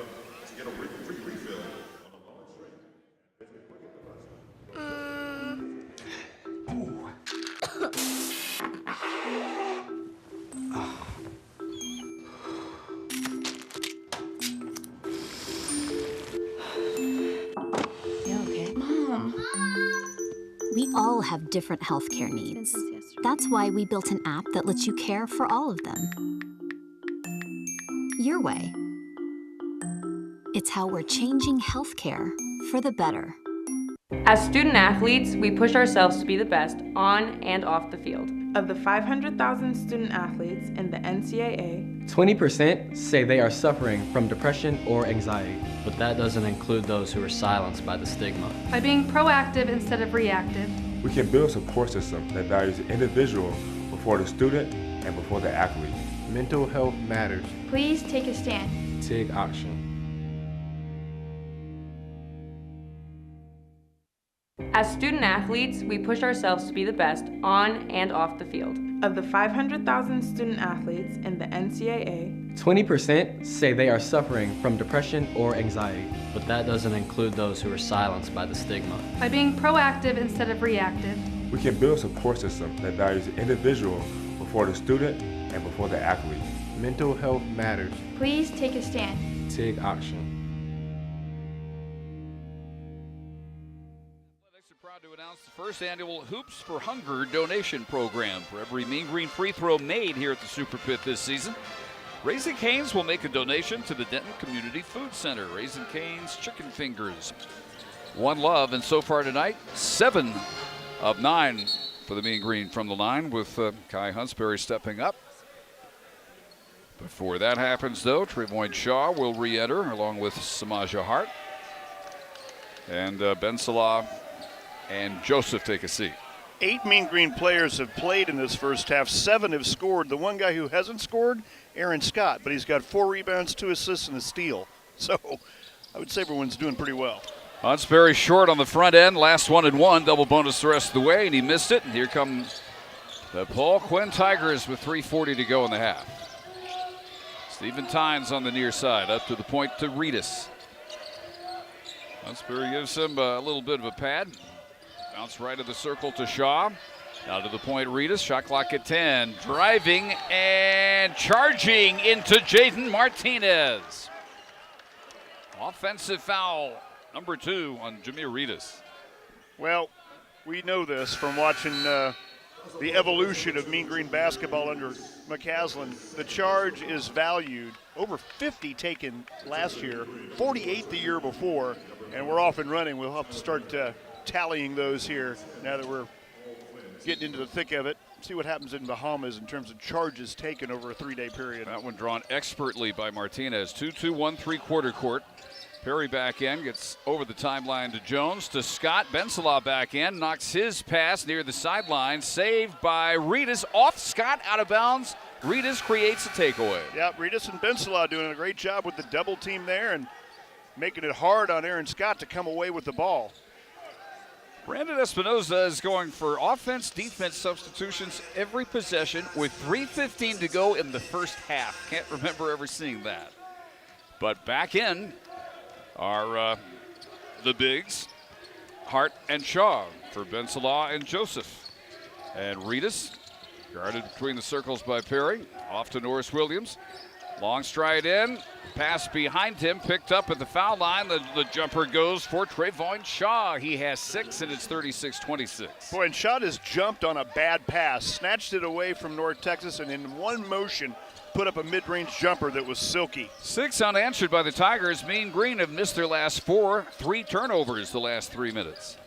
We all have different healthcare needs. That's why we built an app that lets you care for all of them. Your way. It's how we're changing healthcare for the better. As student athletes, we push ourselves to be the best on and off the field. Of the 500,000 student athletes in the NCAA, 20% say they are suffering from depression or anxiety. But that doesn't include those who are silenced by the stigma. By being proactive instead of reactive. We can build a support system that values the individual before the student and before the athlete. Mental health matters. Please take a stand. Take action. As student athletes, we push ourselves to be the best on and off the field. of the 500,000 student athletes in the NCAA, 20% say they are suffering from depression or anxiety. But that doesn't include those who are silenced by the stigma. By being proactive instead of reactive. We can build a support system that values the individual before the student and before the athlete. Mental health matters. Please take a stand. Take action. Athletics are proud to announce the first annual Hoops for Hunger donation program. For every Mean Green free throw made here at the Super Pit this season, Raising Cane's will make a donation to the Denton Community Food Center. Raising Cane's Chicken Fingers. One love, and so far tonight, 7 of 9 for the Mean Green from the line, with Kai Hunsberry stepping up. Before that happens, though, Trayvon Shaw will re-enter along with Samaja Hart. And Ben Salah and Joseph take a seat. 8 Mean Green players have played in this first half. 7 have scored. The one guy who hasn't scored, Aaron Scott, but he's got 4 rebounds, 2 assists, and a steal. So I would say everyone's doing pretty well. Hunsberry short on the front end, last 1 and 1, double bonus the rest of the way, and he missed it. And here come the Paul Quinn Tigers with 3:40 to go in the half. Stephen Tynes on the near side, up to the point to Reedus. Hunsberry gives him a little bit of a pad. Bounce right of the circle to Shaw. Down to the point, Reedus. Shot clock at 10. Driving and charging into Jaden Martinez. Offensive foul, number 2 on Jameer Reedus. Well, we know this from watching the evolution of Mean Green basketball under McCaslin. The charge is valued. Over 50 taken last year, 48 the year before, and we're off and running. We'll have to start tallying those here now that we're getting into the thick of it. See what happens in Bahamas in terms of charges taken over a 3-day period. That one drawn expertly by Martinez. 2-2, 1 3/4 court. Perry back in, gets over the timeline to Jones, to Scott. Bensalaw back in, knocks his pass near the sideline. Saved by Reedus, off Scott, out of bounds. Reedus creates a takeaway. Yeah, Reedus and Bensalaw doing a great job with the double team there and making it hard on Aaron Scott to come away with the ball. Brandon Espinoza is going for offense-defense substitutions every possession with 3:15 to go in the first half. Can't remember ever seeing that. But back in are the bigs, Hart and Shaw for Bensalaw and Joseph. And Reedus, guarded between the circles by Perry, off to Norris Williams. Long stride in, pass behind him, picked up at the foul line. The jumper goes for Trayvon Shaw. He has 6, and it's 36-26. Boy, and Shaw has jumped on a bad pass, snatched it away from North Texas, and in one motion put up a mid-range jumper that was silky. 6 unanswered by the Tigers. Mean Green have missed their last 4, 3 turnovers the last 3 minutes.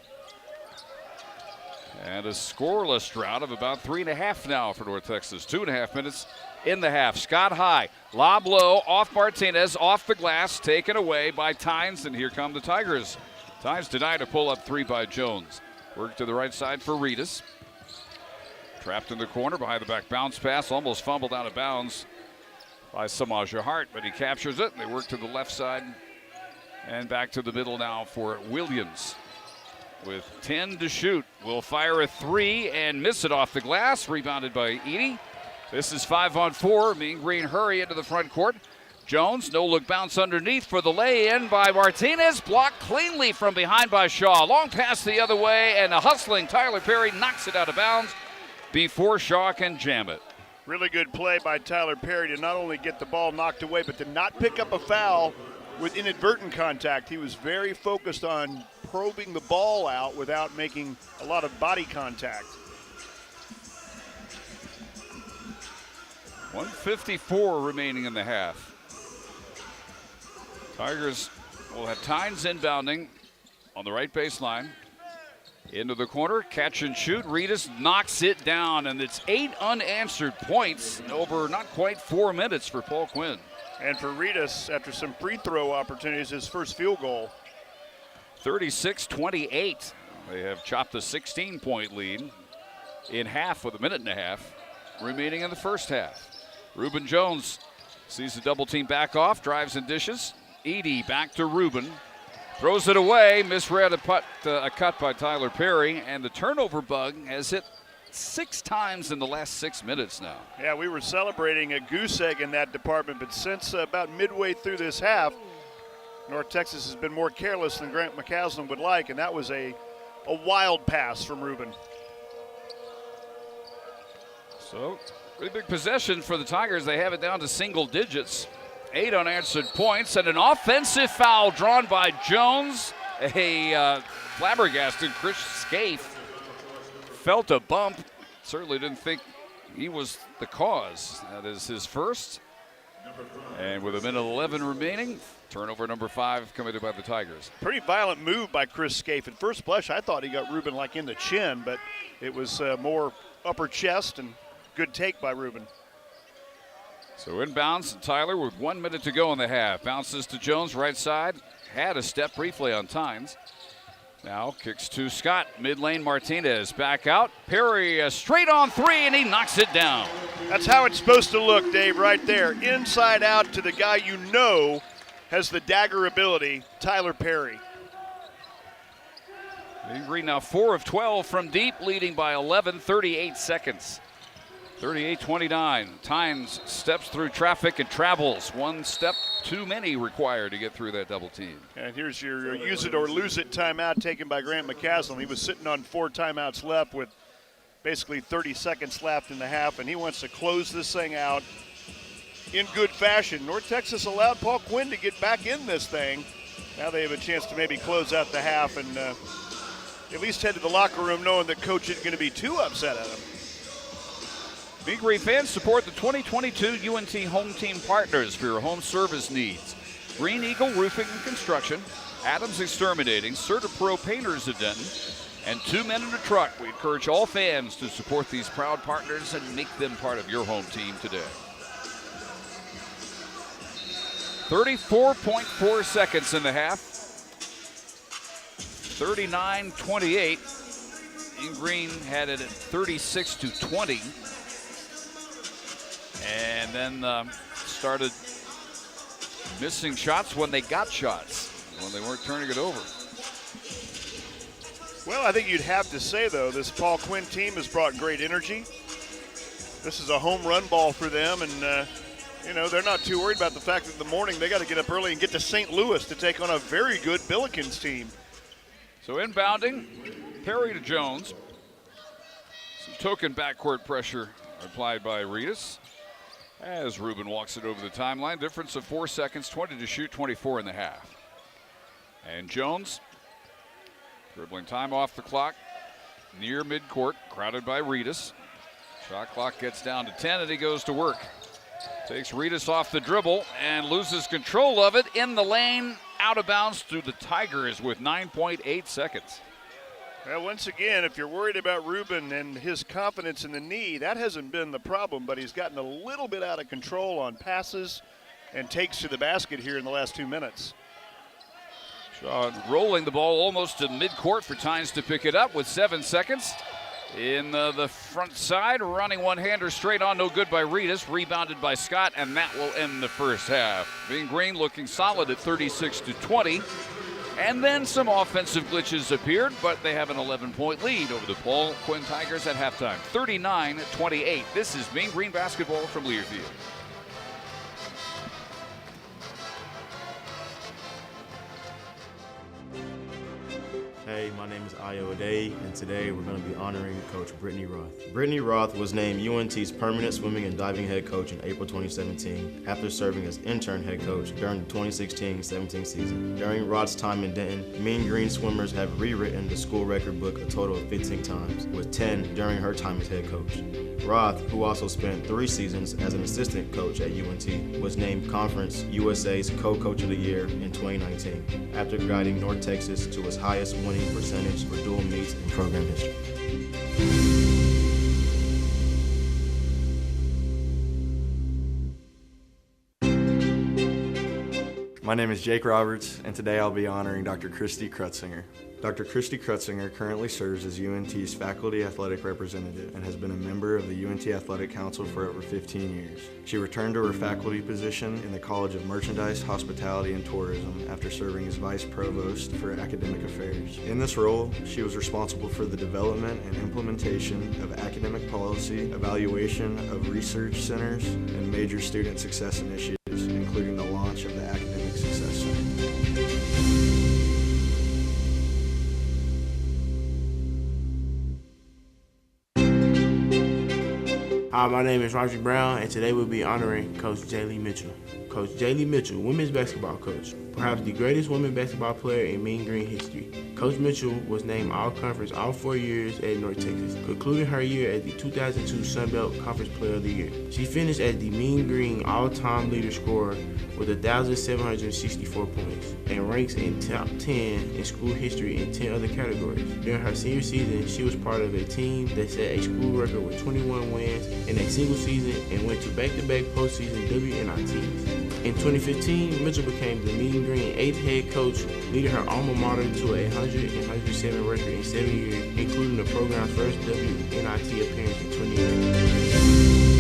And a scoreless drought of about 3.5 now for North Texas. 2.5 minutes in the half. Scott high, lob low, off Martinez, off the glass, taken away by Tynes, and here come the Tigers. Tynes denied a pull-up 3 by Jones. Work to the right side for Reedus. Trapped in the corner behind the back bounce pass, almost fumbled out of bounds by Samaja Hart, but he captures it. They work to the left side and back to the middle now for Williams. With 10 to shoot, will fire a 3 and miss it off the glass. Rebounded by Edie. This is 5-on-4. Mean Green hurry into the front court. Jones, no look bounce underneath for the lay-in by Martinez. Blocked cleanly from behind by Shaw. Long pass the other way, and a hustling Tyler Perry knocks it out of bounds before Shaw can jam it. Really good play by Tyler Perry to not only get the ball knocked away, but to not pick up a foul with inadvertent contact. He was very focused on probing the ball out without making a lot of body contact. 1:54 remaining in the half. Tigers will have Tynes inbounding on the right baseline. Into the corner, catch and shoot. Reedus knocks it down, and it's 8 unanswered points in over not quite 4 minutes for Paul Quinn. And for Reedus, after some free throw opportunities, his first field goal. 36-28. They have chopped a 16-point lead in half with a minute and a half remaining in the first half. Reuben Jones sees the double team back off, drives and dishes. Edey back to Reuben. Throws it away, misread a cut by Tyler Perry, and the turnover bug has hit 6 times in the last 6 minutes now. Yeah, we were celebrating a goose egg in that department, but since about midway through this half, North Texas has been more careless than Grant McCaslin would like, and that was a wild pass from Reuben. So, pretty big possession for the Tigers. They have it down to single digits. 8 unanswered points and an offensive foul drawn by Jones. A flabbergasted Chris Scaife felt a bump. Certainly didn't think he was the cause. That is his first. And with a minute 11 remaining, turnover number 5 committed by the Tigers. Pretty violent move by Chris Scaife. At first blush, I thought he got Reuben like in the chin, but it was more upper chest, and good take by Reuben. So inbounds, Tyler with 1 minute to go in the half. Bounces to Jones, right side. Had a step briefly on Tynes. Now kicks to Scott, mid-lane. Martinez back out. Perry straight on 3, and he knocks it down. That's how it's supposed to look, Dave, right there. Inside out to the guy you know has the dagger ability, Tyler Perry. Big Green now 4 of 12 from deep, leading by 11, 38 seconds. 38-29. Tynes steps through traffic and travels. 1 step too many required to get through that double team. And here's your use it or lose it timeout taken by Grant McCaslin. He was sitting on 4 timeouts left with basically 30 seconds left in the half, and he wants to close this thing out in good fashion. North Texas allowed Paul Quinn to get back in this thing. Now they have a chance to maybe close out the half and at least head to the locker room knowing that coach isn't going to be too upset at him. Big Green fans, support the 2022 UNT Home Team Partners for your home service needs. Green Eagle Roofing and Construction, Adams Exterminating, CertaPro Painters of Denton, and 2 Men in a Truck. We encourage all fans to support these proud partners and make them part of your home team today. 34.4 seconds in the half. 39-28. In Green had it at 36-20. And then started missing shots when they got shots, when they weren't turning it over. Well, I think you'd have to say, though, this Paul Quinn team has brought great energy. This is a home run ball for them, and, you know, they're not too worried about the fact that in the morning they got to get up early and get to St. Louis to take on a very good Billikens team. So inbounding, Perry to Jones. Some token backcourt pressure applied by Reedus. As Reuben walks it over the timeline, difference of 4 seconds, 20 to shoot, 24 in the half. And Jones, dribbling time off the clock, near midcourt, crowded by Reedus. Shot clock gets down to 10, and he goes to work. Takes Reedus off the dribble and loses control of it in the lane, out of bounds to the Tigers with 9.8 seconds. Well, once again, if you're worried about Reuben and his confidence in the knee, that hasn't been the problem, but he's gotten a little bit out of control on passes and takes to the basket here in the last 2 minutes. Shaw rolling the ball almost to midcourt for Tynes to pick it up with 7 seconds. In the front side, running one-hander straight on, no good by Reedus, rebounded by Scott, and that will end the first half. Big Green looking solid at 36-20. And then some offensive glitches appeared, but they have an 11-point lead over the Paul Quinn Tigers at halftime, 39-28. This is Mean Green basketball from Learfield. Hey, my name is Ayo Ade, and today we're going to be honoring Coach Brittany Roth. Brittany Roth was named UNT's permanent swimming and diving head coach in April 2017 after serving as intern head coach during the 2016-17 season. During Roth's time in Denton, Mean Green swimmers have rewritten the school record book a total of 15 times, with 10 during her time as head coach. Roth, who also spent 3 seasons as an assistant coach at UNT, was named Conference USA's Co-Coach of the Year in 2019 after guiding North Texas to its highest winning percentage for dual meets in program history. My name is Jake Roberts, and today I'll be honoring Dr. Christy Krutzinger. Dr. Christy Krutzinger currently serves as UNT's faculty athletic representative and has been a member of the UNT Athletic Council for over 15 years. She returned to her faculty position in the College of Merchandise, Hospitality, and Tourism after serving as Vice Provost for Academic Affairs. In this role, she was responsible for the development and implementation of academic policy, evaluation of research centers, and major student success initiatives, including the launch of the Academic Success Center. Hi, my name is Roger Brown, and today we'll be honoring Coach Jaylee Mitchell. Coach Jaylee Mitchell, women's basketball coach, perhaps the greatest women's basketball player in Mean Green history. Coach Mitchell was named All-Conference all 4 years at North Texas, concluding her year as the 2002 Sun Belt Conference Player of the Year. She finished as the Mean Green all-time leader scorer with 1,764 points and ranks in top 10 in school history in 10 other categories. During her senior season, she was part of a team that set a school record with 21 wins in a single season and went to back-to-back postseason WNITs. In 2015, Mitchell became the Mean Green 8th head coach, leading her alma mater to a 107 record in 7 years, including the program's first WNIT appearance in 2018.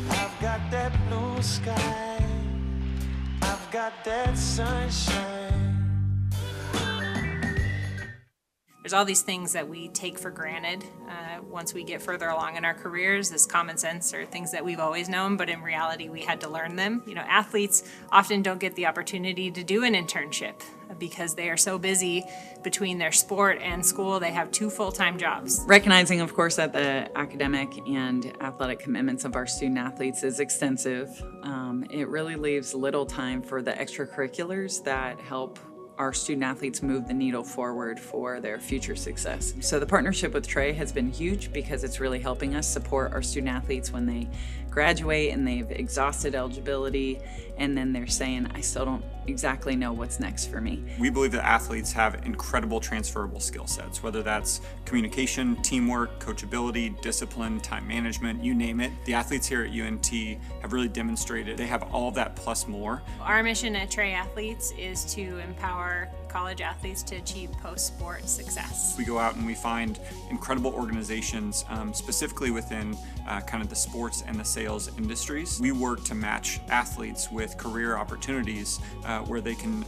I've got that blue sky, I've got that sunshine. There's all these things that we take for granted once we get further along in our careers as common sense or things that we've always known, but in reality we had to learn them. You know, athletes often don't get the opportunity to do an internship because they are so busy between their sport and school. They have 2 full-time jobs. Recognizing, of course, that the academic and athletic commitments of our student athletes is extensive, it really leaves little time for the extracurriculars that help our student athletes move the needle forward for their future success. So the partnership with Trey has been huge because it's really helping us support our student athletes when they graduate and they've exhausted eligibility and then they're saying, I still don't exactly know what's next for me. We believe that athletes have incredible transferable skill sets, whether that's communication, teamwork, coachability, discipline, time management, you name it. The athletes here at UNT have really demonstrated they have all of that plus more. Our mission at Trey Athletes is to empower college athletes to achieve post-sport success. We go out and we find incredible organizations, specifically within kind of the sports and the sales industries. We work to match athletes with career opportunities where they can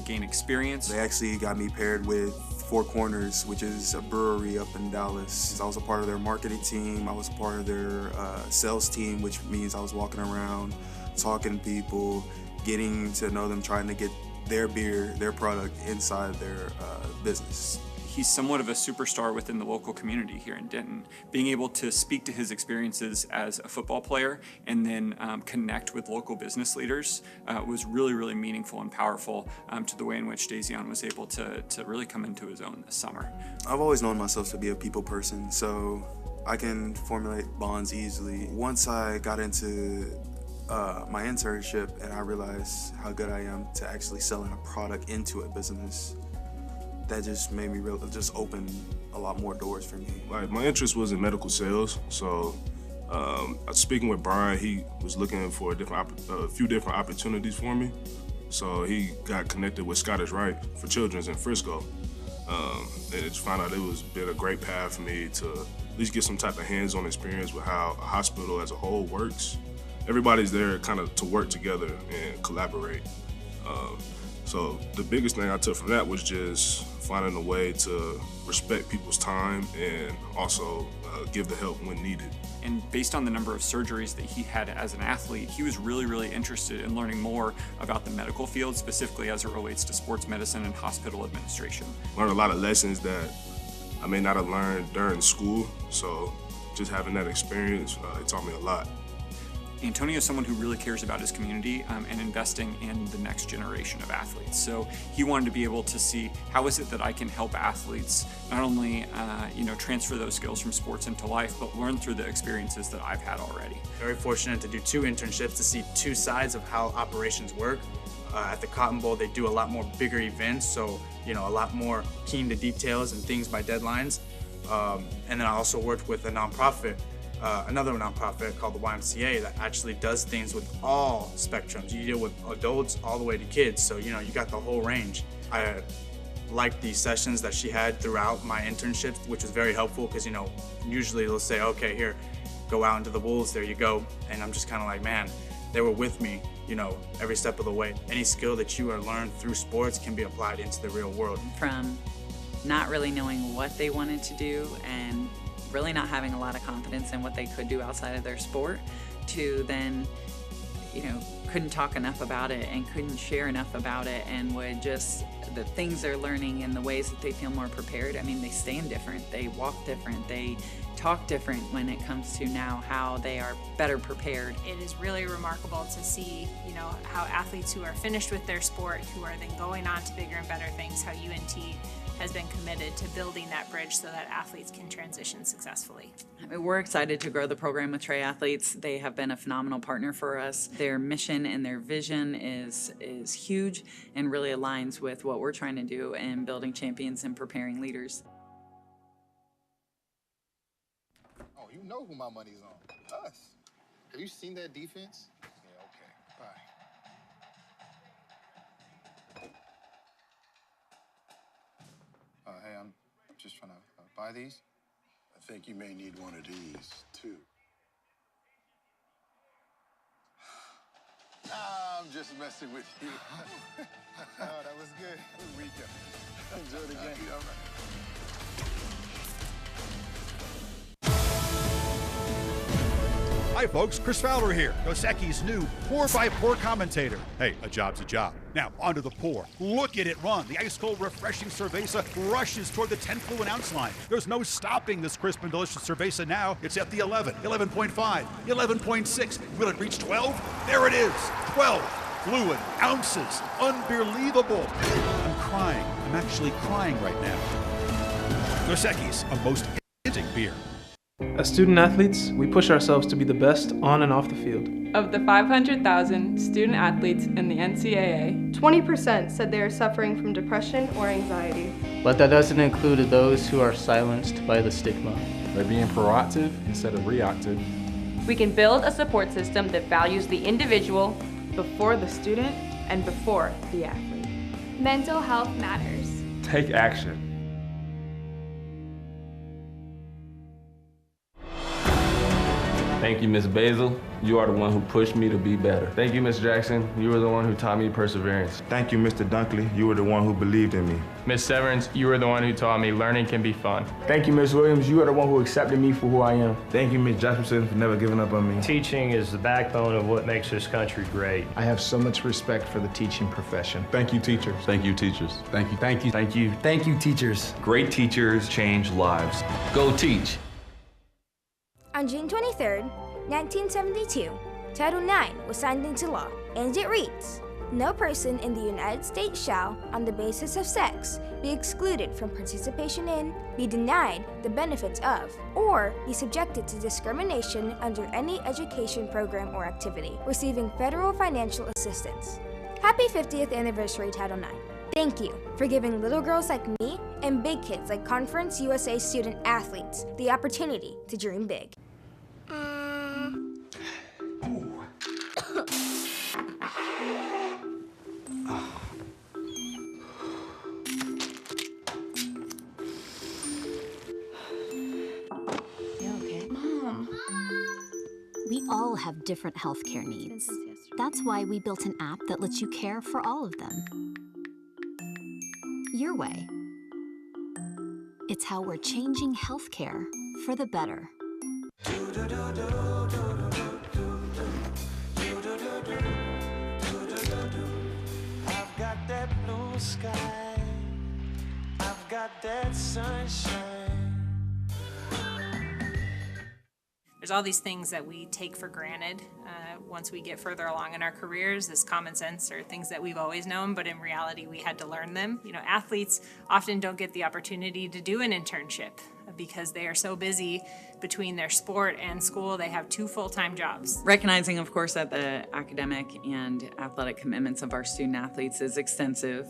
gain experience. They actually got me paired with Four Corners, which is a brewery up in Dallas. I was a part of their marketing team. I was a part of their sales team, which means I was walking around, talking to people, getting to know them, trying to get their beer, their product inside their business. He's somewhat of a superstar within the local community here in Denton. Being able to speak to his experiences as a football player and then connect with local business leaders was really, really meaningful and powerful to the way in which Dazion was able to really come into his own this summer. I've always known myself to be a people person, so I can formulate bonds easily. Once I got into my internship and I realized how good I am to actually selling a product into a business, that just made me just open a lot more doors for me. Like, my interest was in medical sales, so speaking with Brian, he was looking for a few different opportunities for me. So he got connected with Scottish Rite for Children's in Frisco. And just found out it was been a great path for me to at least get some type of hands-on experience with how a hospital as a whole works. Everybody's there kind of to work together and collaborate. So the biggest thing I took from that was just finding a way to respect people's time and also give the help when needed. And based on the number of surgeries that he had as an athlete, he was really, really interested in learning more about the medical field, specifically as it relates to sports medicine and hospital administration. Learned a lot of lessons that I may not have learned during school, so just having that experience, it taught me a lot. Antonio is someone who really cares about his community and investing in the next generation of athletes. So he wanted to be able to see how is it that I can help athletes not only transfer those skills from sports into life, but learn through the experiences that I've had already. Very fortunate to do 2 internships to see 2 sides of how operations work. At the Cotton Bowl, they do a lot more bigger events, so a lot more keen to details and things by deadlines. And then I also worked with a nonprofit, another nonprofit called the YMCA that actually does things with all spectrums. You deal with adults all the way to kids, so you got the whole range. I liked the sessions that she had throughout my internships, which was very helpful because usually they'll say, okay, here, go out into the wolves, there you go. And I'm just kind of like, man, they were with me, every step of the way. Any skill that you are learned through sports can be applied into the real world. From not really knowing what they wanted to do and really not having a lot of confidence in what they could do outside of their sport, to then, couldn't talk enough about it and couldn't share enough about it, and would just, the things they're learning and the ways that they feel more prepared. I mean, they stand different, they walk different, they talk different when it comes to now how they are better prepared. It is really remarkable to see, how athletes who are finished with their sport, who are then going on to bigger and better things, how UNT has been committed to building that bridge so that athletes can transition successfully. I mean, we're excited to grow the program with triathletes. They have been a phenomenal partner for us. Their mission and their vision is huge and really aligns with what we're trying to do in building champions and preparing leaders. Oh, you know who my money's on. Us. Have you seen that defense? Yeah, okay. Bye. Hey, I'm just trying to buy these. I think you may need one of these, too. Nah, I'm just messing with you. Oh, that was good. Good weekend. Enjoy the game. All right. Hi, folks. Chris Fowler here, Dos Equis' new pour-by-pour commentator. Hey, a job's a job. Now, onto the pour. Look at it run. The ice-cold, refreshing cerveza rushes toward the 10 fluid ounce line. There's no stopping this crisp and delicious cerveza now. It's at the 11, 11.5, 11.6. Will it reach 12? There it is, 12 fluid ounces. Unbelievable. I'm crying. I'm actually crying right now. Dos Equis, a most interesting beer. As student athletes, we push ourselves to be the best on and off the field. Of the 500,000 student athletes in the NCAA, 20% said they are suffering from depression or anxiety. But that doesn't include those who are silenced by the stigma. By being proactive instead of reactive, we can build a support system that values the individual before the student and before the athlete. Mental health matters. take action. Thank you, Ms. Basil. You are the one who pushed me to be better. Thank you, Ms. Jackson. You were the one who taught me perseverance. Thank you, Mr. Dunkley. You were the one who believed in me. Ms. Severance, you were the one who taught me learning can be fun. Thank you, Ms. Williams. You are the one who accepted me for who I am. Thank you, Ms. Jasperson, for never giving up on me. Teaching is the backbone of what makes this country great. I have so much respect for the teaching profession. Thank you, teachers. Thank you, teachers. Thank you. Thank you. Thank you. Thank you, teachers. Great teachers change lives. Go teach. On June 23rd, 1972, Title IX was signed into law, and it reads, "No person in the United States shall, on the basis of sex, be excluded from participation in, be denied the benefits of, or be subjected to discrimination under any education program or activity, receiving federal financial assistance." Happy 50th anniversary, Title IX. Thank you for giving little girls like me and big kids like Conference USA student athletes the opportunity to dream big. We all have different healthcare needs. That's why we built an app that lets you care for all of them. Your way. It's how we're changing healthcare for the better. I've got that blue sky, I've got that sunshine. There's all these things that we take for granted once we get further along in our careers as common sense or things that we've always known, but in reality we had to learn them. You know, athletes often don't get the opportunity to do an internship because they are so busy between their sport and school. They have 2 full-time jobs. Recognizing, of course, that the academic and athletic commitments of our student athletes is extensive,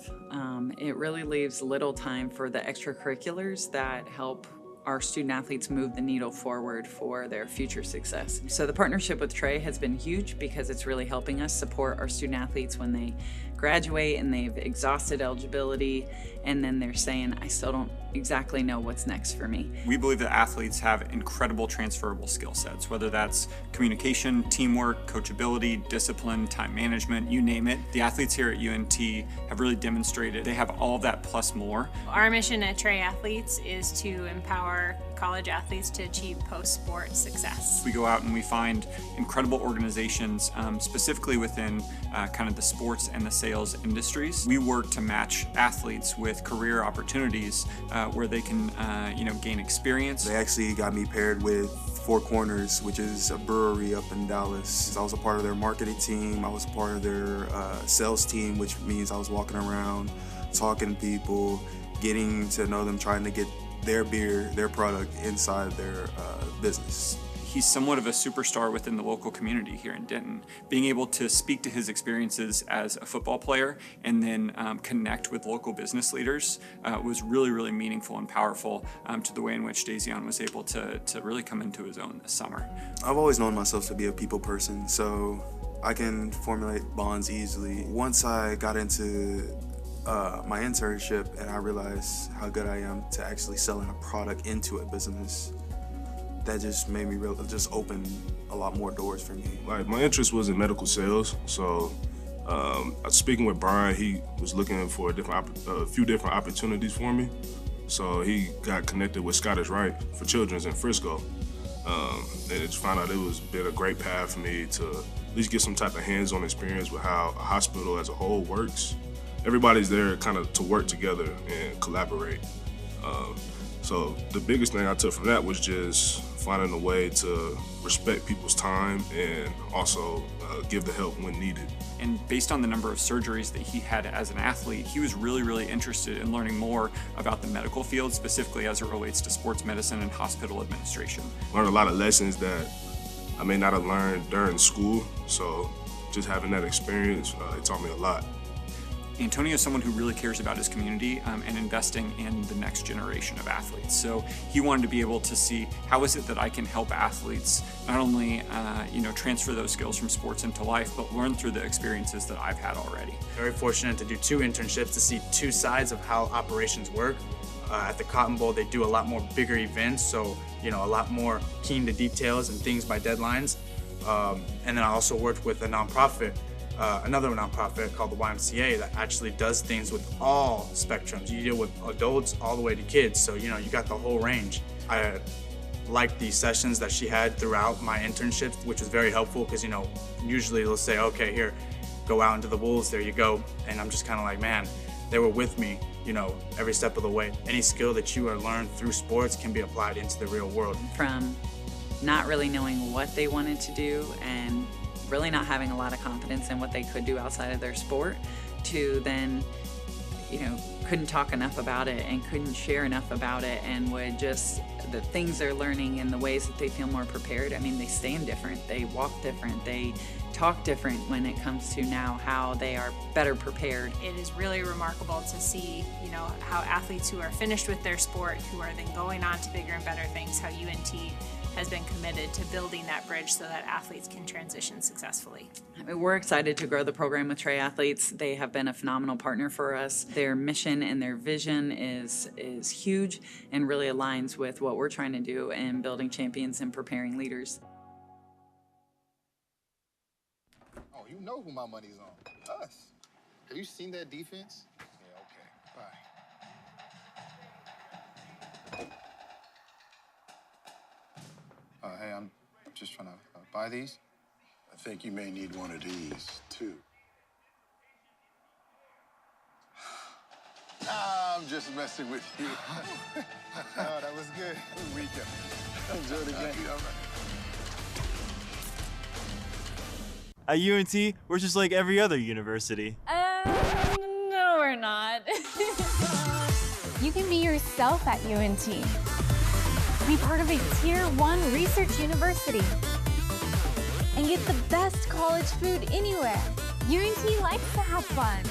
it really leaves little time for the extracurriculars that help our student athletes move the needle forward for their future success. So the partnership with Trey has been huge because it's really helping us support our student athletes when they graduate and they've exhausted eligibility and then they're saying, I still don't exactly know what's next for me. We believe that athletes have incredible transferable skill sets, whether that's communication, teamwork, coachability, discipline, time management, you name it. The athletes here at UNT have really demonstrated they have all of that plus more. Our mission at Trey Athletes is to empower college athletes to achieve post-sport success. We go out and we find incredible organizations, specifically within kind of the sports and the sales industries. We work to match athletes with career opportunities where they can gain experience. They actually got me paired with Four Corners, which is a brewery up in Dallas. I was a part of their marketing team. I was a part of their sales team, which means I was walking around, talking to people, getting to know them, trying to get their beer, their product inside their business. He's somewhat of a superstar within the local community here in Denton. Being able to speak to his experiences as a football player and then connect with local business leaders was really, really meaningful and powerful to the way in which Dazion was able to really come into his own this summer. I've always known myself to be a people person, so I can formulate bonds easily. Once I got into my internship and I realized how good I am to actually selling a product into a business, that just made me just open a lot more doors for me. Like, my interest was in medical sales, so speaking with Brian, he was looking for a few different opportunities for me. So he got connected with Scottish Rite for Children's in Frisco. And just found out it was been a great path for me to at least get some type of hands-on experience with how a hospital as a whole works. Everybody's there kind of to work together and collaborate. So the biggest thing I took from that was just finding a way to respect people's time and also give the help when needed. And based on the number of surgeries that he had as an athlete, he was really, really interested in learning more about the medical field, specifically as it relates to sports medicine and hospital administration. Learned a lot of lessons that I may not have learned during school, so just having that experience, it taught me a lot. Antonio is someone who really cares about his community and investing in the next generation of athletes. So he wanted to be able to see how is it that I can help athletes not only transfer those skills from sports into life, but learn through the experiences that I've had already. Very fortunate to do 2 internships to see 2 sides of how operations work. At the Cotton Bowl, they do a lot more bigger events, so a lot more keen to details and things by deadlines. And then I also worked with a nonprofit. Another nonprofit called the YMCA that actually does things with all spectrums. You deal with adults all the way to kids, so you got the whole range. I liked the sessions that she had throughout my internships, which was very helpful because usually they'll say, okay, here, go out into the wolves, there you go, and I'm just kind of like, man, they were with me, every step of the way. Any skill that you learned through sports can be applied into the real world. From not really knowing what they wanted to do and really not having a lot of confidence in what they could do outside of their sport, to then, couldn't talk enough about it and couldn't share enough about it, and would just, the things they're learning and the ways that they feel more prepared. I mean, they stand different, they walk different, they talk different when it comes to now how they are better prepared. It is really remarkable to see, how athletes who are finished with their sport, who are then going on to bigger and better things, how UNT has been committed to building that bridge so that athletes can transition successfully. We're excited to grow the program with Trey Athletes. They have been a phenomenal partner for us. Their mission and their vision is huge and really aligns with what we're trying to do in building champions and preparing leaders. Oh, you know who my money's on. Us. Have you seen that defense? Yeah, okay. Bye. Hey, I'm just trying to buy these. I think you may need one of these, too. Nah, I'm just messing with you. Oh, that was good. Good weekend. Enjoy the game. At UNT, we're just like every other university. No, we're not. You can be yourself at UNT. Be part of a Tier 1 research university. And get the best college food anywhere. UNT likes to have fun.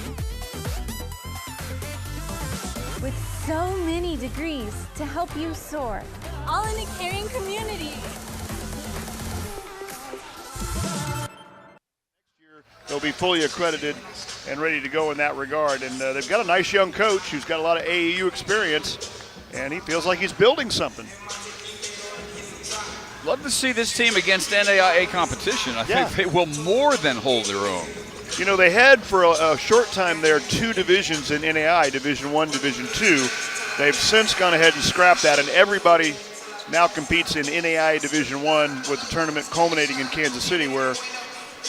With so many degrees to help you soar. All in a caring community. They'll be fully accredited and ready to go in that regard. And they've got a nice young coach who's got a lot of AAU experience, and he feels like he's building something. Love to see this team against NAIA competition. I think they will more than hold their own. You know, they had for a short time there 2 divisions in NAIA, Division I, Division II. They've since gone ahead and scrapped that, and everybody now competes in NAIA Division I with the tournament culminating in Kansas City, where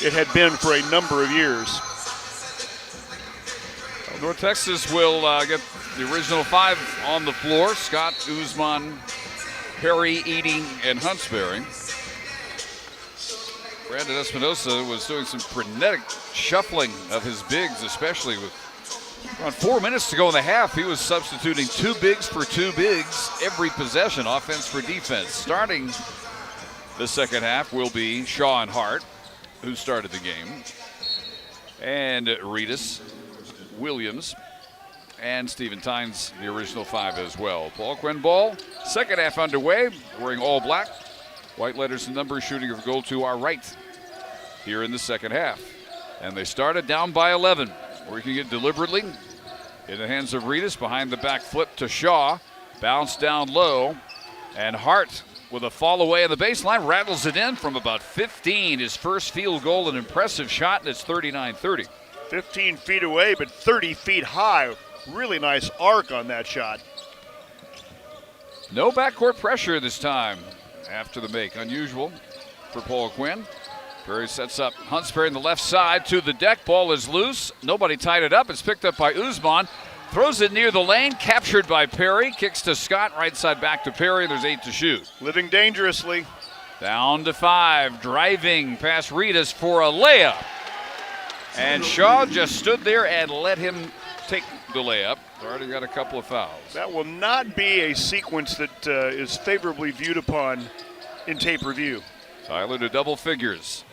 it had been for a number of years. Well, North Texas will get the original 5 on the floor. Scott, Usman, Perry, Eating, and Huntsberry. Brandon Espinosa was doing some frenetic shuffling of his bigs, especially with around 4 minutes to go in the half. He was substituting 2 bigs for 2 bigs every possession, offense for defense. Starting the second half will be Shaw and Hart, who started the game, and Reedus, Williams, and Stephen Tynes, the original 5 as well. Paul Quinn ball, second half underway, wearing all black. White letters and numbers, shooting of goal to our right here in the second half. And they started down by 11. Working it deliberately in the hands of Reedus, behind the back flip to Shaw. Bounce down low, and Hart with a fall away on the baseline, rattles it in from about 15. His first field goal, an impressive shot, and it's 39-30. 15 feet away, but 30 feet high. Really nice arc on that shot. No backcourt pressure this time after the make. Unusual for Paul Quinn. Perry sets up Huntsberry on the left side to the deck. Ball is loose. Nobody tied it up. It's picked up by Usman. Throws it near the lane, captured by Perry. Kicks to Scott, right side back to Perry. There's 8 to shoot. Living dangerously. Down to 5, driving past Reedus for a layup. And Shaw just stood there and let him take the layup. Already got a couple of fouls. That will not be a sequence that is favorably viewed upon in tape review. Tyler to double figures.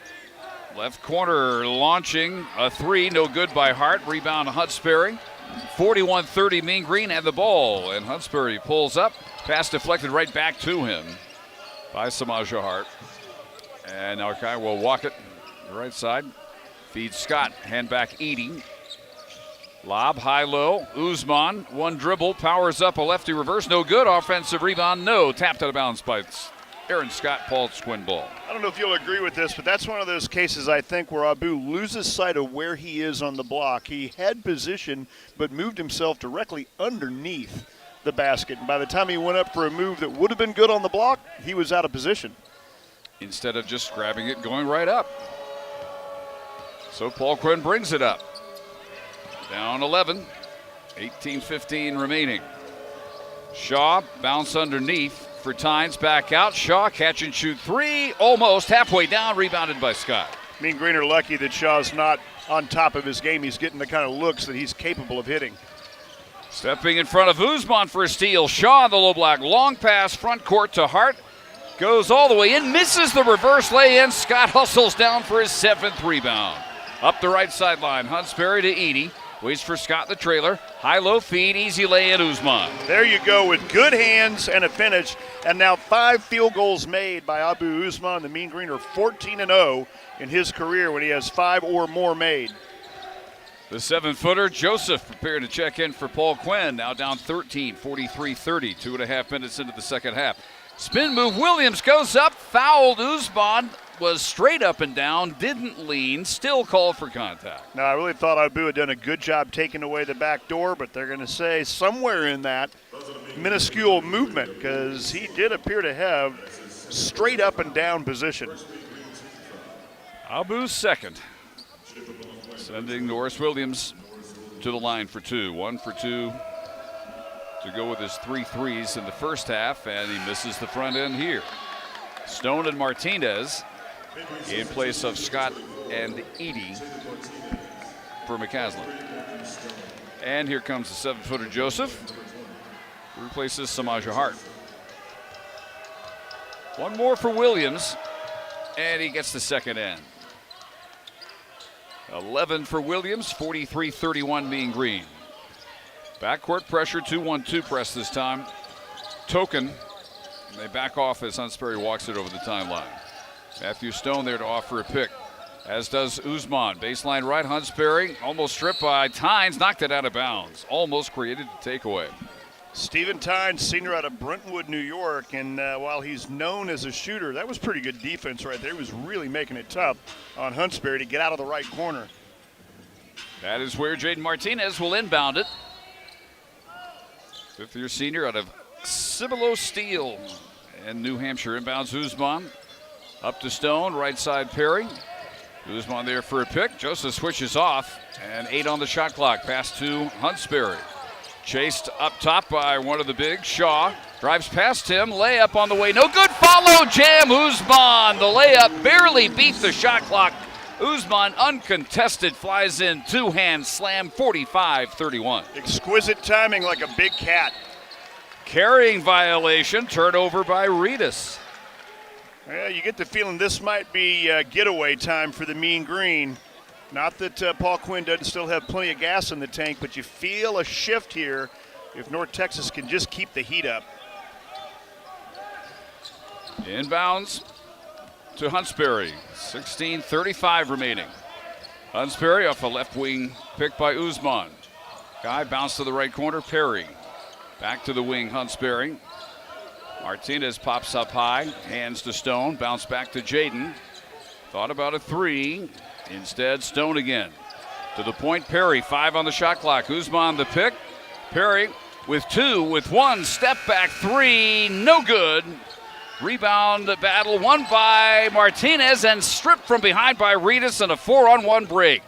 Left corner launching a 3, no good by Hart. Rebound Huntsberry. 41-30 Mean Green and the ball. And Huntsberry pulls up. Pass deflected right back to him by Samaja Hart. And now Kai will walk it right side. Feeds Scott. Hand back Edie. Lob high-low. Usman. One dribble. Powers up a lefty reverse. No good. Offensive rebound. No. Tapped out of bounds by Aaron Scott. Paul Quinn ball. I don't know if you'll agree with this, but that's one of those cases, I think, where Abu loses sight of where he is on the block. He had position, but moved himself directly underneath the basket. And by the time he went up for a move that would have been good on the block, he was out of position. Instead of just grabbing it, going right up. So Paul Quinn brings it up. Down 11, 18-15 remaining. Shaw bounce underneath for Tynes, back out. Shaw catch and shoot 3, almost halfway down, rebounded by Scott. Mean Green are lucky that Shaw's not on top of his game. He's getting the kind of looks that he's capable of hitting. Stepping in front of Usman for a steal. Shaw on the low block, long pass front court to Hart. Goes all the way in, misses the reverse lay-in. Scott hustles down for his 7th rebound. Up the right sideline, Huntsberry to Edie. Waits for Scott, the trailer. High-low feed, easy lay-in, Usman. There you go with good hands and a finish. And now 5 field goals made by Abu Usman. The Mean Green are 14-0 in his career when he has 5 or more made. The 7-footer, Joseph, prepared to check in for Paul Quinn. Now down 13, 43-30, 2.5 minutes into the second half. Spin move, Williams goes up, fouled Usman. Was straight up and down, didn't lean, still called for contact. Now, I really thought Abu had done a good job taking away the back door, but they're going to say somewhere in that minuscule movement, because he did appear to have straight up and down position. Abu's second, sending Norris Williams to the line for 2. 1 for 2 to go with his 3 threes in the first half, and he misses the front end here. Stone and Martinez in place of Scott 180 for McCaslin. And here comes the 7-footer Joseph, who replaces Samaja Hart. One more for Williams, and he gets the second end. 11 for Williams, 43-31 Mean Green. Backcourt pressure, 2-1-2 press this time. Token, and they back off as Hunsberry walks it over the timeline. Matthew Stone there to offer a pick, as does Usman. Baseline right, Hunsberry almost stripped by Tynes, knocked it out of bounds. Almost created a takeaway. Stephen Tynes, senior out of Brentwood, New York, and while he's known as a shooter, that was pretty good defense right there. He was really making it tough on Hunsberry to get out of the right corner. That is where Jaden Martinez will inbound it. Fifth-year senior out of Cibolo Steel in New Hampshire. Inbounds Usman. Up to Stone, right side Perry. Usman there for a pick. Joseph switches off, and 8 on the shot clock. Pass to Hunsberry. Chased up top by one of the bigs, Shaw. Drives past him, layup on the way. No good, follow, jam, Usman. The layup barely beat the shot clock. Usman, uncontested, flies in, two-hand slam, 45-31. Exquisite timing like a big cat. Carrying violation, turnover by Reedus. Well, you get the feeling this might be getaway time for the Mean Green. Not that Paul Quinn doesn't still have plenty of gas in the tank, but you feel a shift here if North Texas can just keep the heat up. Inbounds to Hunsberry. 16:35 remaining. Hunsberry off a left wing pick by Usman. Guy bounced to the right corner, Perry. Back to the wing, Hunsberry. Martinez pops up high, hands to Stone, bounce back to Jaden. Thought about a three. Instead, Stone again. To the point, Perry, 5 on the shot clock. Usman the pick. Perry with 2, with 1, step back 3, no good. Rebound battle won by Martinez and stripped from behind by Reedus and a 4-on-1 break.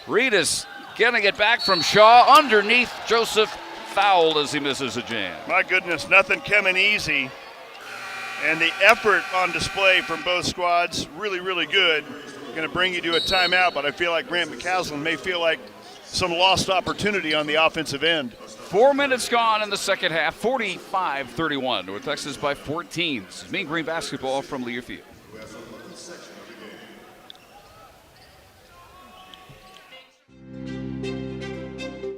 Reedus getting it back from Shaw underneath Joseph, fouled as he misses a jam. My goodness, nothing coming easy. And the effort on display from both squads, really, really good. Going to bring you to a timeout, but I feel like Grant McCaslin may feel like some lost opportunity on the offensive end. 4 minutes gone in the second half, 45-31. North Texas by 14. This is Mean Green basketball from Learfield.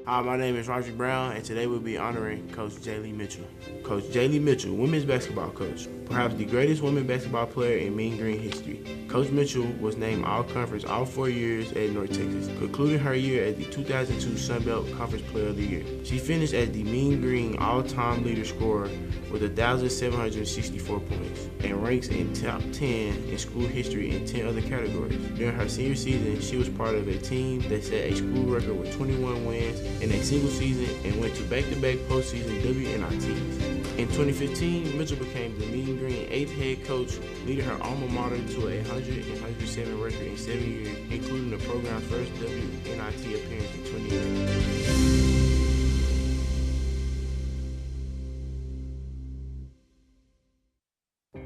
Hi, my name is Roger Brown, and today we'll be honoring Coach Jaylee Mitchell. Coach Jaylee Mitchell, women's basketball coach, perhaps the greatest women's basketball player in Mean Green history. Coach Mitchell was named All-Conference all 4 years at North Texas, concluding her year as the 2002 Sun Belt Conference Player of the Year. She finished as the Mean Green all-time leader scorer with 1,764 points and ranks in top 10 in school history in 10 other categories. During her senior season, she was part of a team that set a school record with 21 wins in a single season and went to back-to-back postseason WNITs. In 2015, Mitchell became the Mean Green 8th head coach, leading her alma mater to a 107 record in 7 years, including the program's first WNIT appearance in 2011.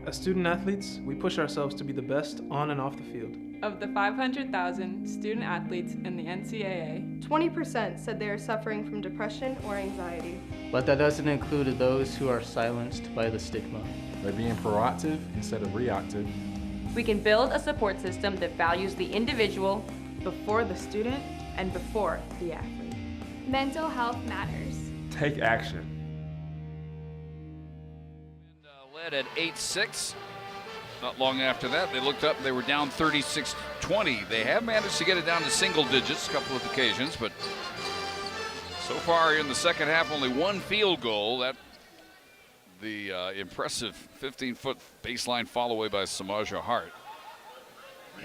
As student athletes, we push ourselves to be the best on and off the field. Of the 500,000 student athletes in the NCAA, 20% said they are suffering from depression or anxiety. But that doesn't include those who are silenced by the stigma. By being proactive instead of reactive, we can build a support system that values the individual before the student and before the athlete. Mental health matters. take action. Led at 8-6. Not long after that, they looked up, they were down 36-20. They have managed to get it down to single digits a couple of occasions, but so far in the second half, only one field goal. That the impressive 15-foot baseline fall away by Samaja Hart.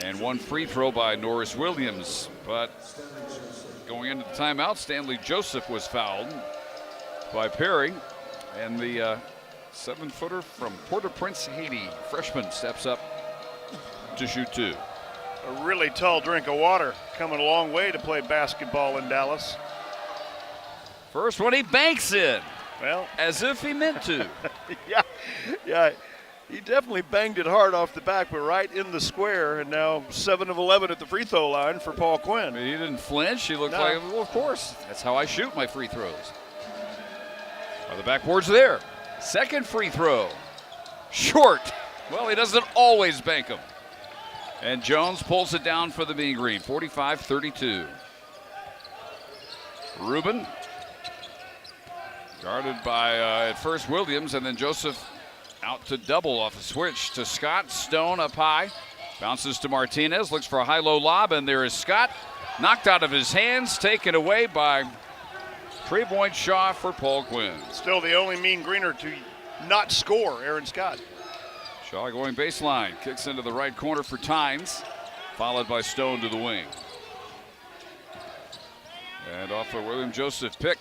And one free throw by Norris Williams. But going into the timeout, Stanley Joseph was fouled by Perry. And the 7-footer from Port-au-Prince, Haiti, freshman, steps up to shoot two. A really tall drink of water, coming a long way to play basketball in Dallas. First one he banks in. Well, as if he meant to. yeah. He definitely banged it hard off the back, but right in the square, and now 7 of 11 at the free throw line for Paul Quinn. He didn't flinch. He looked like, well, of course, that's how I shoot my free throws. Well, the backboard's there. Second free throw. Short. Well, he doesn't always bank them. And Jones pulls it down for the Mean Green, 45-32. Rubin, guarded by, at first, Williams, and then Joseph out to double off a switch to Scott. Stone up high. Bounces to Martinez, looks for a high-low lob, and there is Scott. Knocked out of his hands, taken away by Trayvon Shaw for Paul Quinn. Still the only Mean Greener to not score, Aaron Scott. Shaw going baseline, kicks into the right corner for Tynes, followed by Stone to the wing. And off a William Joseph pick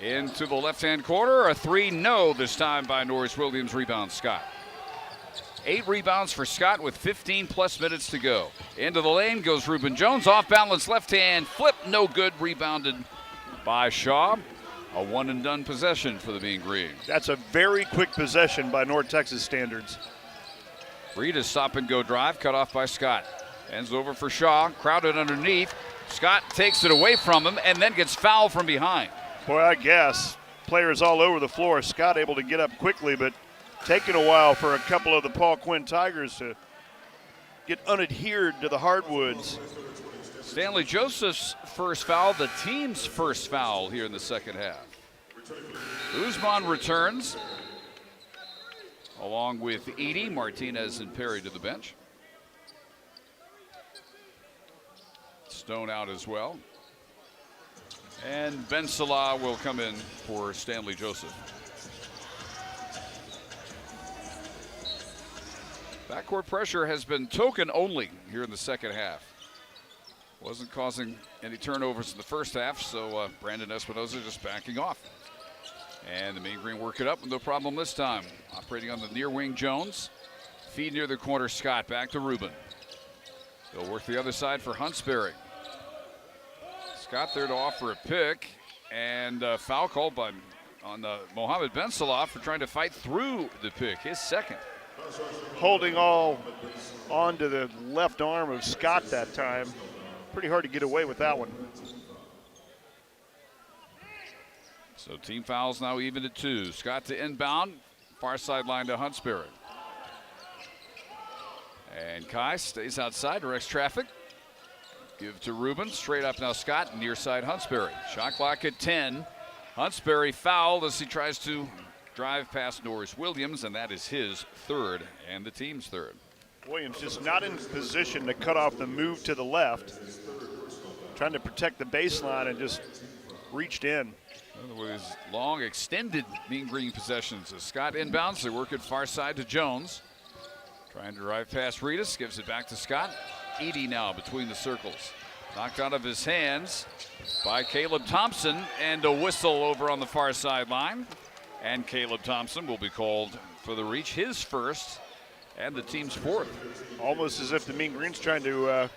into the left-hand corner. A three, no, this time by Norris Williams. Rebound Scott. 8 rebounds for Scott with 15+ minutes to go. Into the lane goes Reuben Jones. Off balance, left hand flip, no good. Rebounded by Shaw. A one-and-done possession for the Mean Green. That's a very quick possession by North Texas standards. Reed stop-and-go drive, cut off by Scott. Ends over for Shaw, crowded underneath. Scott takes it away from him and then gets fouled from behind. Boy, I guess. Players all over the floor. Scott able to get up quickly, but taking a while for a couple of the Paul Quinn Tigers to get unadhered to the hardwoods. Stanley Joseph's first foul, the team's first foul here in the second half. Usman returns, along with Edie, Martinez, and Perry to the bench. Stone out as well. And Ben Salah will come in for Stanley Joseph. Backcourt pressure has been token only here in the second half. Wasn't causing any turnovers in the first half, so Brandon Espinosa just backing off. And the Mean Green work it up with no problem this time. Operating on the near wing, Jones. Feed near the corner, Scott. Back to Rubin. They'll work the other side for Huntsberry. Scott there to offer a pick, and foul called on Mohammed Ben Salah for trying to fight through the pick, his second. Holding all onto the left arm of Scott that time. Pretty hard to get away with that one. So team fouls now even at 2. Scott to inbound, far sideline to Huntsberry. And Kai stays outside, directs traffic. Give to Rubin, straight up now Scott, near side Huntsberry. Shot clock at 10. Huntsberry fouled as he tries to drive past Norris Williams, and that is his third and the team's third. Williams just not in position to cut off the move to the left. Trying to protect the baseline and just reached in. With his long extended Mean Green possessions as Scott inbounds, they work it far side to Jones. Trying to drive past Reedus, gives it back to Scott. Edie now between the circles. Knocked out of his hands by Caleb Thompson, and a whistle over on the far sideline. And Caleb Thompson will be called for the reach, his first and the team's fourth. Almost as if the Mean Green's trying to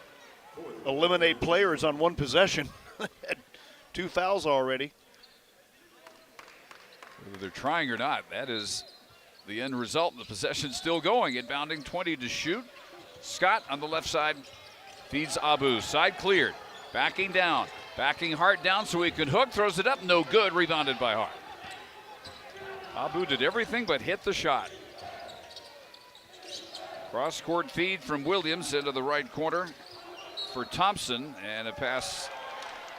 eliminate players on one possession. 2 fouls already. Whether they're trying or not, that is the end result. The possession's still going. Inbounding, 20 to shoot. Scott on the left side feeds Abu. Side cleared. Backing down. Backing Hart down so he can hook. Throws it up. No good. Rebounded by Hart. Abu did everything but hit the shot. Cross-court feed from Williams into the right corner for Thompson. And a pass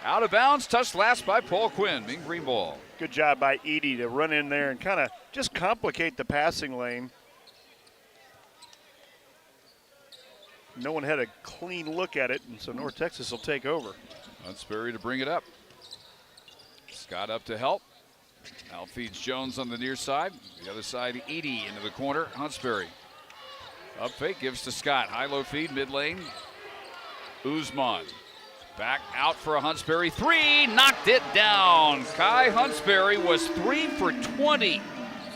out of bounds. Touched last by Paul Quinn. Mean Green ball. Good job by Edie to run in there and kind of just complicate the passing lane. No one had a clean look at it, and so North Texas will take over. Huntsberry to bring it up. Scott up to help. Now feeds Jones on the near side. The other side, Edie into the corner. Huntsberry. Up fake, gives to Scott. High-low feed, mid-lane. Usman. Back out for a Huntsberry. 3, knocked it down. Kai Huntsberry was 3 for 20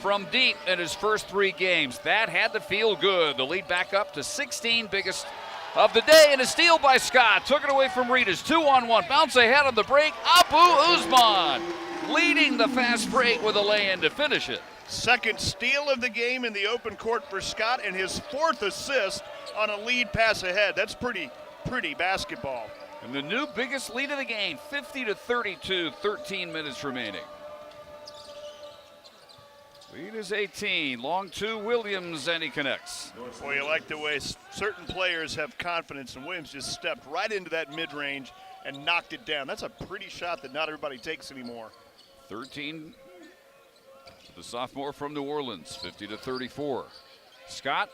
from deep in his first 3 games. That had to feel good. The lead back up to 16, biggest of the day, and a steal by Scott. Took it away from Reedus. 2-on-1. Bounce ahead on the break. Abu Usman leading the fast break with a lay-in to finish it. Second steal of the game in the open court for Scott, and his 4th assist on a lead pass ahead. That's pretty basketball. And the new biggest lead of the game, 50-32, 13 minutes remaining. Lead is 18. Long 2, Williams, and he connects. Boy, you like the way certain players have confidence, and Williams just stepped right into that mid-range and knocked it down. That's a pretty shot that not everybody takes anymore. 13 for the sophomore from New Orleans, 50-34. Scott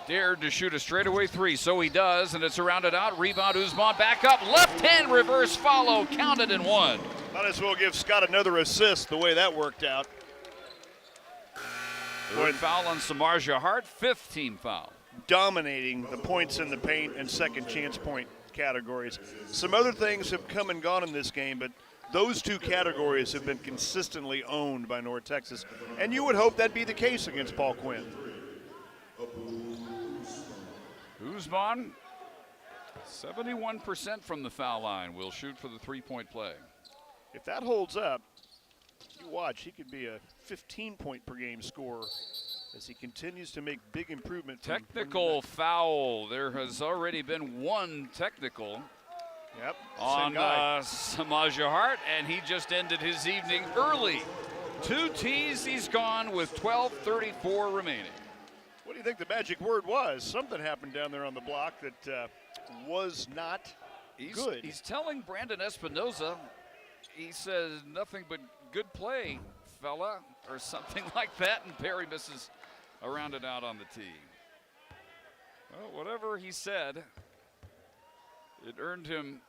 dared to shoot a straightaway 3, so he does, and it's rounded out. Rebound, Usman back up, left hand reverse follow, counted and 1. Might as well give Scott another assist the way that worked out. Third foul on Samarja Hart, 5th team foul. Dominating the points in the paint and second chance point categories. Some other things have come and gone in this game, but those 2 categories have been consistently owned by North Texas, and you would hope that'd be the case against Paul Quinn. Usman, 71% from the foul line, will shoot for the 3-point play. If that holds up, you watch, he could be a 15-point per game scorer as he continues to make big improvement. Technical foul. There has already been 1 technical on Samarja Hart, and he just ended his evening early. 2 tees, he's gone with 12:34 remaining. What do you think the magic word was? Something happened down there on the block that was not good. He's telling Brandon Espinoza, he says nothing but good play, fella, or something like that, and Perry misses around and out on the tee. Well, whatever he said, it earned him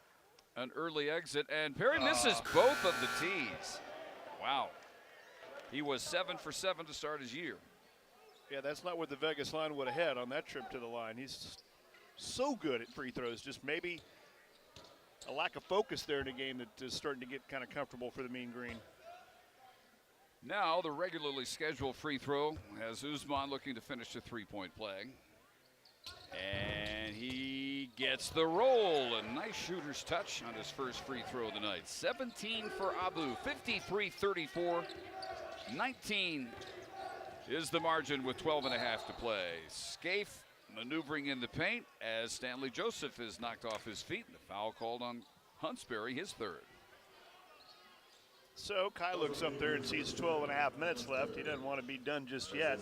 an early exit, and Perry misses both of the tees. Wow. He was 7 for 7 to start his year. Yeah, that's not what the Vegas line would have had on that trip to the line. He's so good at free throws, just maybe a lack of focus there in a game that is starting to get kind of comfortable for the Mean Green. Now the regularly scheduled free throw has Usman looking to finish the 3-point play. And he gets the roll. A nice shooter's touch on his first free throw of the night. 17 for Abu, 53-34. 19 is the margin with 12.5 to play. Scaife maneuvering in the paint as Stanley Joseph is knocked off his feet. The foul called on Huntsberry, his 3rd. So Kai looks up there and sees 12.5 minutes left. He doesn't want to be done just yet.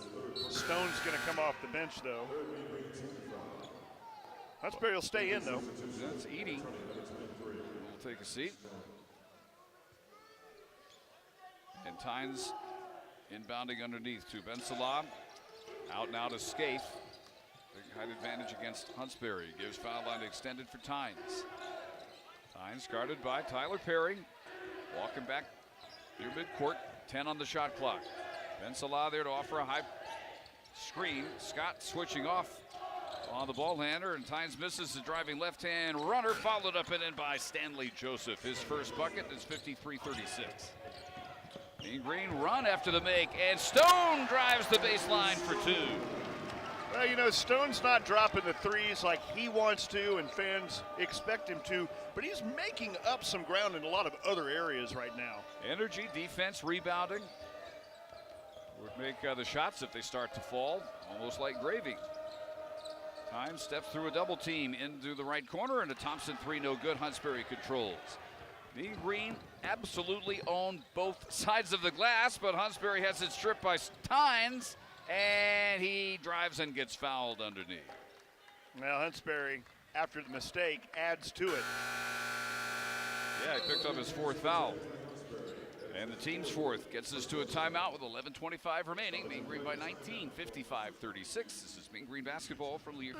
Stone's going to come off the bench, though. Huntsberry will stay in, though. That's Edie. We'll take a seat. And Tynes inbounding underneath to Ben Salah. Out now to Scaife. Big height advantage against Huntsberry. Gives foul line extended for Tynes. Tynes guarded by Tyler Perry. Walking back near midcourt. 10 on the shot clock. Ben Salah there to offer a high screen. Scott switching off on the ball handler, and Tynes misses the driving left-hand runner, followed up and in by Stanley Joseph. His first bucket is 53-36. Mean Green run after the make, and Stone drives the baseline for 2. Well, you know, Stone's not dropping the threes like he wants to and fans expect him to, but he's making up some ground in a lot of other areas right now. Energy, defense, rebounding. Would make the shots if they start to fall, almost like gravy. Tynes steps through a double team into the right corner, and a Thompson 3 no good. Huntsberry controls. Mean Green absolutely owned both sides of the glass, but Huntsberry has it stripped by Tynes, and he drives and gets fouled underneath. Now Huntsberry, after the mistake, adds to it. Yeah, he picked up his 4th foul. And the team's 4th gets us to a timeout with 11:25 remaining. Mean Green by 19, 55-36. This is Mean Green basketball from Learfield.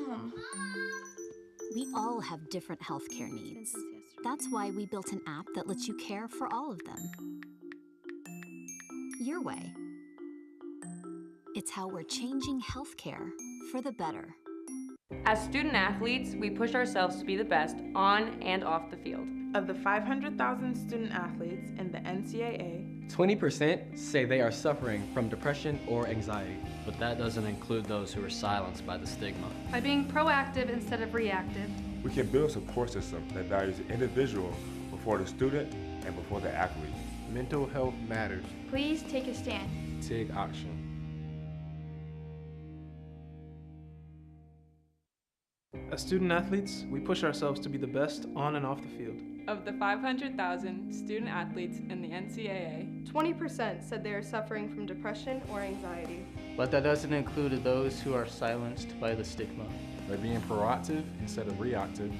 Mom. We all have different healthcare needs. That's why we built an app that lets you care for all of them. Your way. It's how we're changing healthcare for the better. As student athletes, we push ourselves to be the best on and off the field. Of the 500,000 student athletes in the NCAA, 20% say they are suffering from depression or anxiety. But that doesn't include those who are silenced by the stigma. By being proactive instead of reactive. We can build a support system that values the individual before the student and before the athlete. Mental health matters. Please take a stand. Take action. As student athletes, we push ourselves to be the best on and off the field. of the 500,000 student athletes in the NCAA, 20% said they are suffering from depression or anxiety. But that doesn't include those who are silenced by the stigma. By being proactive instead of reactive,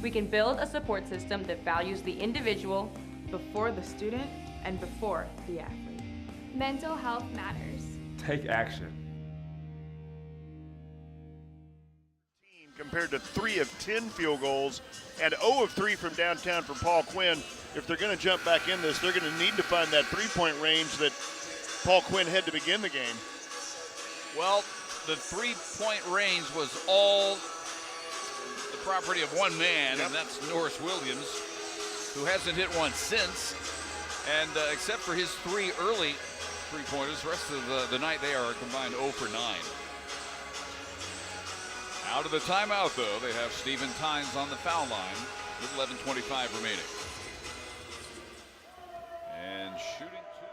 we can build a support system that values the individual before the student and before the athlete. Mental health matters. take action. Compared to 3 of 10 field goals and 0 of 3 from downtown for Paul Quinn. If they're going to jump back in this, they're going to need to find that three-point range that Paul Quinn had to begin the game. Well, the three-point range was all the property of one man, and that's Norris Williams, who hasn't hit one since. And except for his 3 early three-pointers, the rest of the night they are a combined 0 for 9. Out of the timeout, though, they have Stephen Tynes on the foul line with 11:25 remaining. And shooting two.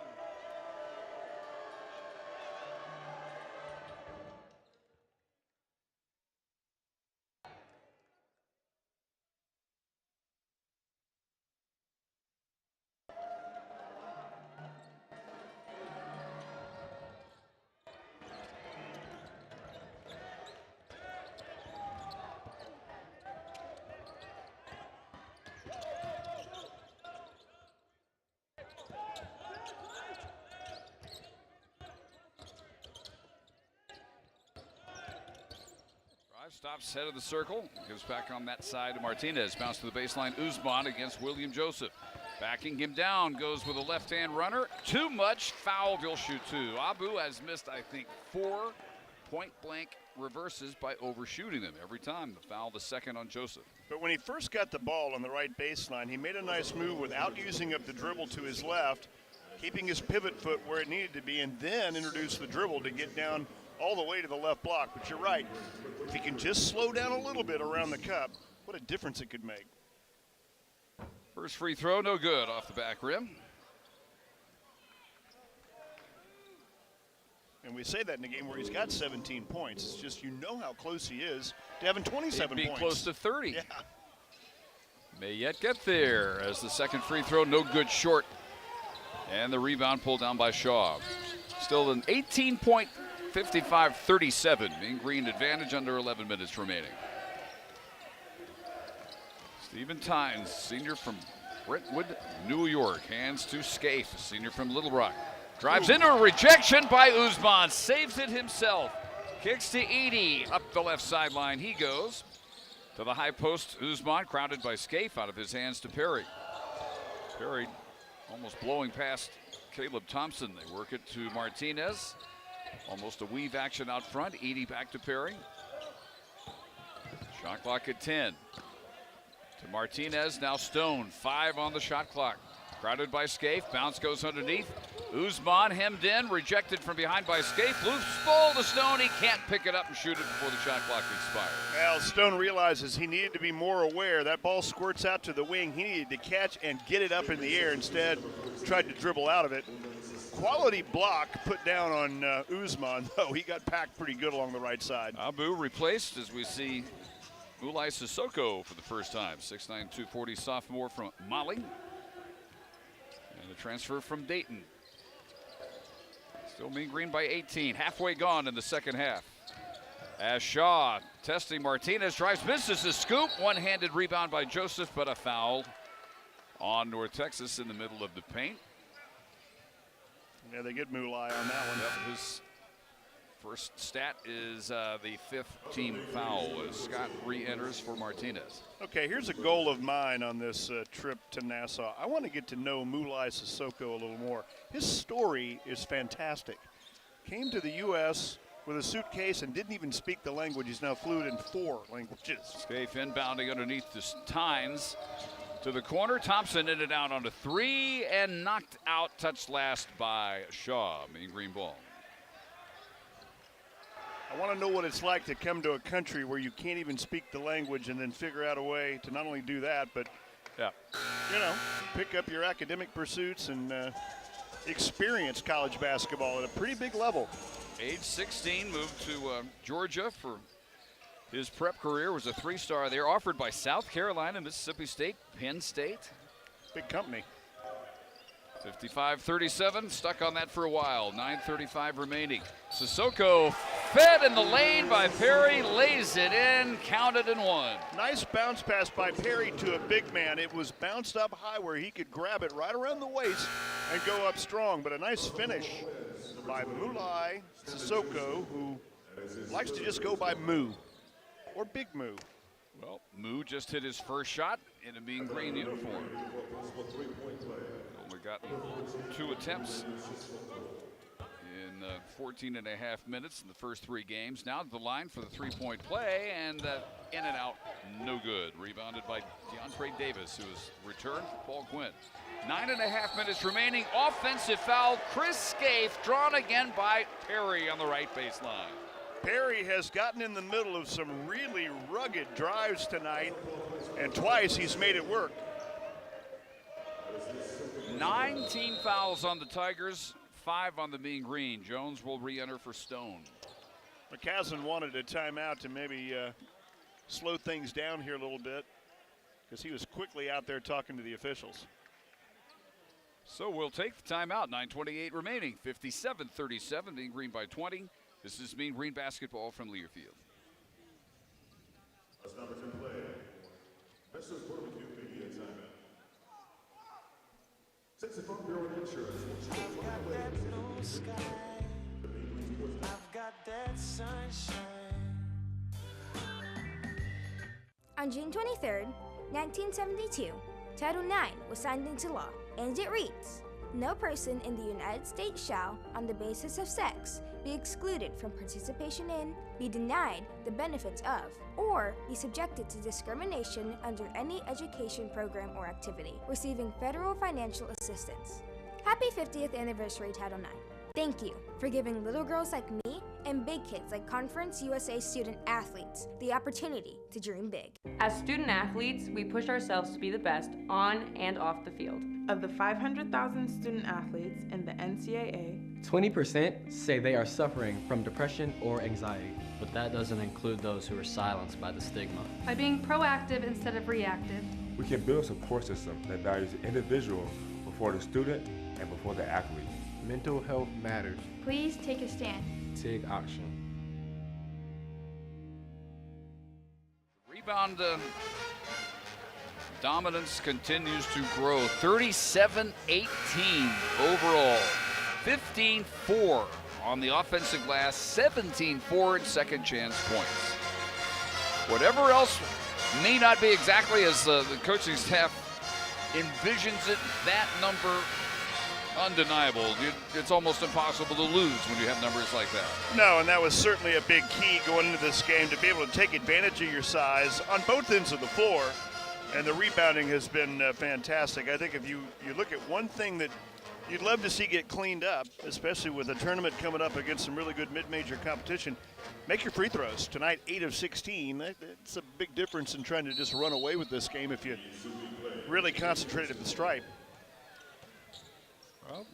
Stops head of the circle, gives back on that side to Martinez. Bounce to the baseline, Usman against William Joseph. Backing him down, goes with a left-hand runner. Too much, fouled, he'll shoot 2. Abu has missed, I think, 4 point-blank reverses by overshooting them every time. The foul, the second on Joseph. But when he first got the ball on the right baseline, he made a nice move without using up the dribble to his left, keeping his pivot foot where it needed to be, and then introduced the dribble to get down all the way to the left block. But you're right, if he can just slow down a little bit around the cup, what a difference it could make. First free throw, no good off the back rim. And we say that in a game where he's got 17 points. It's just, you know how close he is to having 27 He'd be points. close to 30. Yeah. May yet get there as the second free throw, no good, short. And the rebound pulled down by Shaw. Still an 18-point 55-37, Mean Green advantage under 11 minutes remaining. Stephen Tynes, senior from Brentwood, New York, hands to Scaife, senior from Little Rock. Drives into a rejection by Usman, saves it himself. Kicks to Edey, up the left sideline he goes. To the high post, Usman crowded by Scaife, out of his hands to Perry. Perry almost blowing past Caleb Thompson. They work it to Martinez. Almost a weave action out front. Edey back to Perry. Shot clock at 10. To Martinez, now Stone. 5 on the shot clock. Crowded by Scaife. Bounce goes underneath. Usman hemmed in. Rejected from behind by Scaife. Loose ball to Stone. He can't pick it up and shoot it before the shot clock expires. Well, Stone realizes he needed to be more aware. That ball squirts out to the wing. He needed to catch and get it up in the air. Instead, tried to dribble out of it. Quality block put down on Usman, though. He got packed pretty good along the right side. Abu replaced as we see Mulai Sissoko for the first time. 6'9", 240 sophomore from Mali. And a transfer from Dayton. Still Mean Green by 18. Halfway gone in the second half. As Shaw testing Martinez, drives, misses the scoop. One-handed rebound by Joseph, but a foul on North Texas in the middle of the paint. Yeah, they get Mulai on that one. Yep, his first stat is the 5th team foul as Scott re-enters for Martinez. Okay, here's a goal of mine on this trip to Nassau. I want to get to know Mulai Sissoko a little more. His story is fantastic. Came to the U.S. with a suitcase and didn't even speak the language. He's now fluent in 4 languages. Scaife inbounding underneath the Tynes to the corner. Thompson in and out on a 3 and knocked out, touched last by Shaw. Mean Green ball. I want to know what it's like to come to a country where you can't even speak the language and then figure out a way to not only do that, but, you know, pick up your academic pursuits and experience college basketball at a pretty big level. Age 16, moved to Georgia for his prep career, was a 3-star there, offered by South Carolina, Mississippi State, Penn State. Big company. 55-37, stuck on that for a while. 9:35 remaining. Sissoko fed in the lane by Perry, lays it in, counted and one. Nice bounce pass by Perry to a big man. It was bounced up high where he could grab it right around the waist and go up strong, but a nice finish by Mulai Sissoko, who likes to just go by Moo or Big Moo. Well, Moo just hit his first shot in a Mean Green uniform. Only got 2 attempts in 14 and a half minutes in the first 3 games. Now to the line for the 3-point play, and in and out, no good. Rebounded by DeAndre Davis, who was returned for Paul Quinn. 9.5 minutes remaining. Offensive foul. Chris Scaife drawn again by Perry on the right baseline. Perry has gotten in the middle of some really rugged drives tonight, and twice he's made it work. 19 fouls on the Tigers, 5 on the Mean Green. Jones will re-enter for Stone. McCaslin wanted a timeout to maybe slow things down here a little bit, because he was quickly out there talking to the officials. So we'll take the timeout. 9:28 remaining. 57-37, Mean Green by 20. This is Mean Green basketball from Learfield. That's number 10 play. That's just Puerto Rico media timeout. Sexy Funk Bureau Insurance. I've got that blue sky. I've got that sunshine. On June 23, 1972, Title IX was signed into law, and it reads, "No person in the United States shall, on the basis of sex, be excluded from participation in, be denied the benefits of, or be subjected to discrimination under any education program or activity, receiving federal financial assistance." Happy 50th anniversary, Title IX. Thank you for giving little girls like me and big kids like Conference USA student athletes the opportunity to dream big. As student athletes, we push ourselves to be the best on and off the field. Of the 500,000 student athletes in the NCAA, 20% say they are suffering from depression or anxiety. But that doesn't include those who are silenced by the stigma. By being proactive instead of reactive. We can build a support system that values the individual before the student and before the athlete. Mental health matters. Please take a stand. Take action. Rebound dominance continues to grow. 37-18 overall. 15-4 on the offensive glass. 17-4 in second chance points. Whatever else may not be exactly as the coaching staff envisions it, that number undeniable. It's almost impossible to lose when you have numbers like that. No, and that was certainly a big key going into this game, to be able to take advantage of your size on both ends of the floor. And the rebounding has been fantastic. I think if you look at one thing that you'd love to see get cleaned up, especially with a tournament coming up against some really good mid-major competition, make your free throws. Tonight, 8 of 16. It's a big difference in trying to just run away with this game if you really concentrate at the stripe. Well,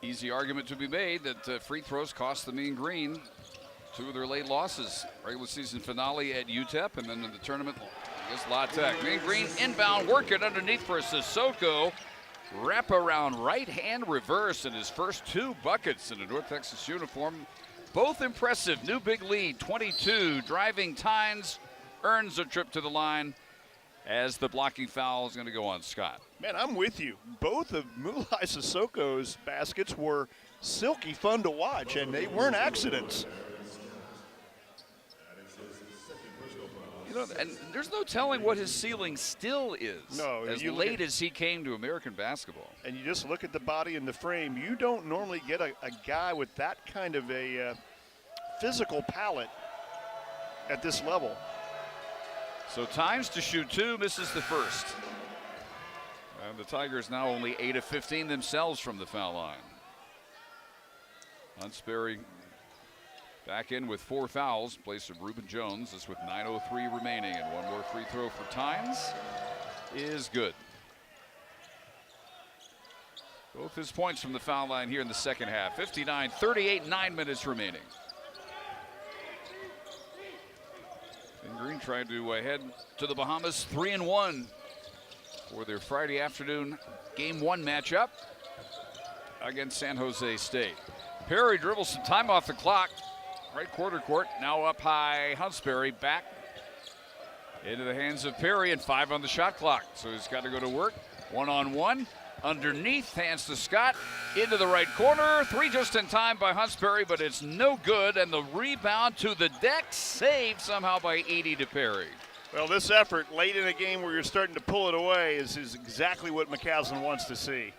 easy argument to be made that free throws cost the Mean Green 2 of their late losses. Regular season finale at UTEP, and then in the tournament against La Tech. Mean Green inbound, working underneath for Sissoko. Wrap around right hand reverse in his first 2 buckets in a North Texas uniform. Both impressive. New big lead, 22. Driving Tynes earns a trip to the line, as the blocking foul is going to go on Scott. Man, I'm with you. Both of Mulai Sissoko's baskets were silky fun to watch, and they weren't accidents. You know, and there's no telling what his ceiling still is. No, as late as he came to American basketball. And you just look at the body and the frame. You don't normally get a guy with that kind of a physical palate at this level. So Times to shoot 2, misses the first. And the Tigers now only 8 of 15 themselves from the foul line. Huntsberry back in with 4 fouls, place of Reuben Jones. This with 9:03 remaining, and one more free throw for Tynes is good. Both his points from the foul line here in the second half. 59-38, 9 minutes remaining. And Green tried to head to the Bahamas 3-1 for their Friday afternoon Game 1 matchup against San Jose State. Perry dribbles some time off the clock. Right quarter court, now up high. Huntsberry back into the hands of Perry, and 5 on the shot clock. So he's got to go to work. 1-on-1. Underneath, hands to Scott. Into the right corner. 3 just in time by Huntsberry, but it's no good. And the rebound to the deck, saved somehow by Edie to Perry. Well, this effort late in a game where you're starting to pull it away is exactly what McCaslin wants to see.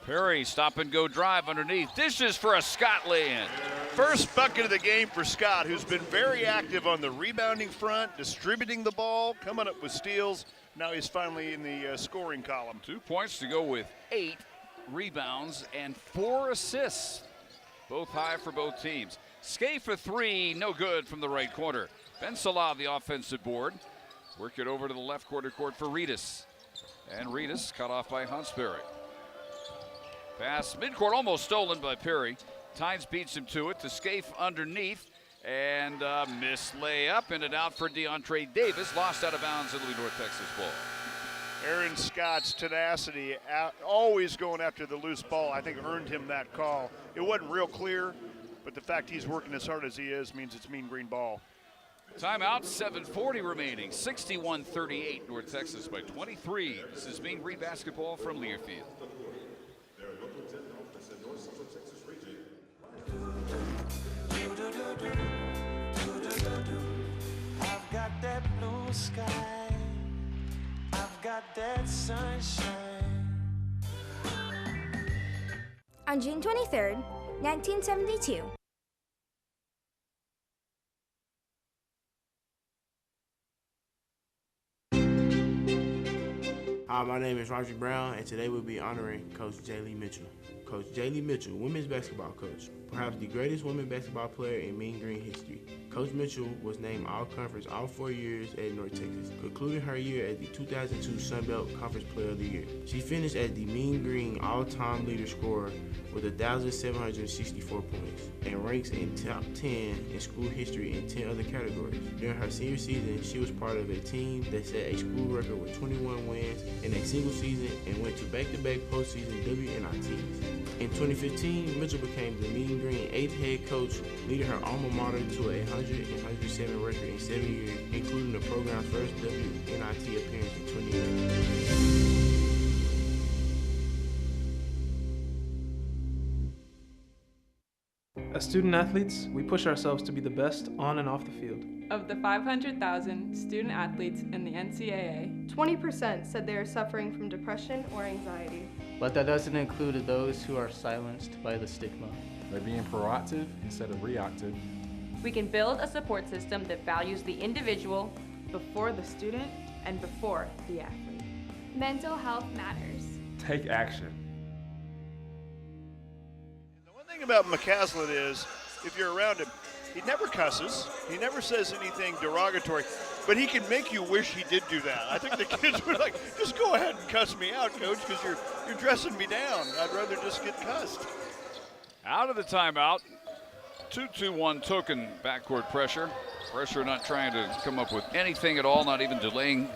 Perry, stop and go drive underneath. Dishes for a Scott lay-in. First bucket of the game for Scott, who's been very active on the rebounding front, distributing the ball, coming up with steals. Now he's finally in the scoring column. 2 points to go with 8 rebounds and 4 assists. Both high for both teams. Skate for 3, no good from the right corner. Ben Salah, the offensive board. Work it over to the left quarter court for Reedus. And Reedus cut off by Huntsberry. Pass midcourt almost stolen by Perry. Tynes beats him to it. To Scaife underneath. And missed layup in and out for DeAndre Davis. Lost out of bounds in the North Texas ball. Aaron Scott's tenacity, always going after the loose ball, I think earned him that call. It wasn't real clear, but the fact he's working as hard as he is means it's Mean Green ball. Timeout, 7:40 remaining. 61-38, North Texas by 23. This is Mean Green basketball from Learfield. I've got that blue sky, I've got that sunshine. On June 23rd, 1972, Hi, my name is Roger Brown, and today we'll be honoring Coach Jaylee Mitchell. Coach Jaylee Mitchell, women's basketball coach, perhaps the greatest women's basketball player in Mean Green history. Coach Mitchell was named All-Conference all 4 years at North Texas, concluding her year as the 2002 Sun Belt Conference Player of the Year. She finished as the Mean Green all-time leader scorer with 1,764 points and ranks in top 10 in school history in 10 other categories. During her senior season, she was part of a team that set a school record with 21 wins in a single season and went to back-to-back postseason WNITs. In 2015, Mitchell became the Mean Green 8th head coach, leading her alma mater to a 107 record in 7 years, including the program's first WNIT appearance in 2011. As student athletes, we push ourselves to be the best on and off the field. Of the 500,000 student athletes in the NCAA, 20% said they are suffering from depression or anxiety. But that doesn't include those who are silenced by the stigma. By being proactive instead of reactive, we can build a support system that values the individual before the student and before the athlete. Mental health matters. take action. The one thing about McCaslin is, if you're around him, he never cusses. He never says anything derogatory, but he can make you wish he did do that. I think the kids were like, just go ahead and cuss me out, coach, because you're dressing me down. I'd rather just get cussed. Out of the timeout, 2-2-1 token backcourt pressure. Pressure not trying to come up with anything at all, not even delaying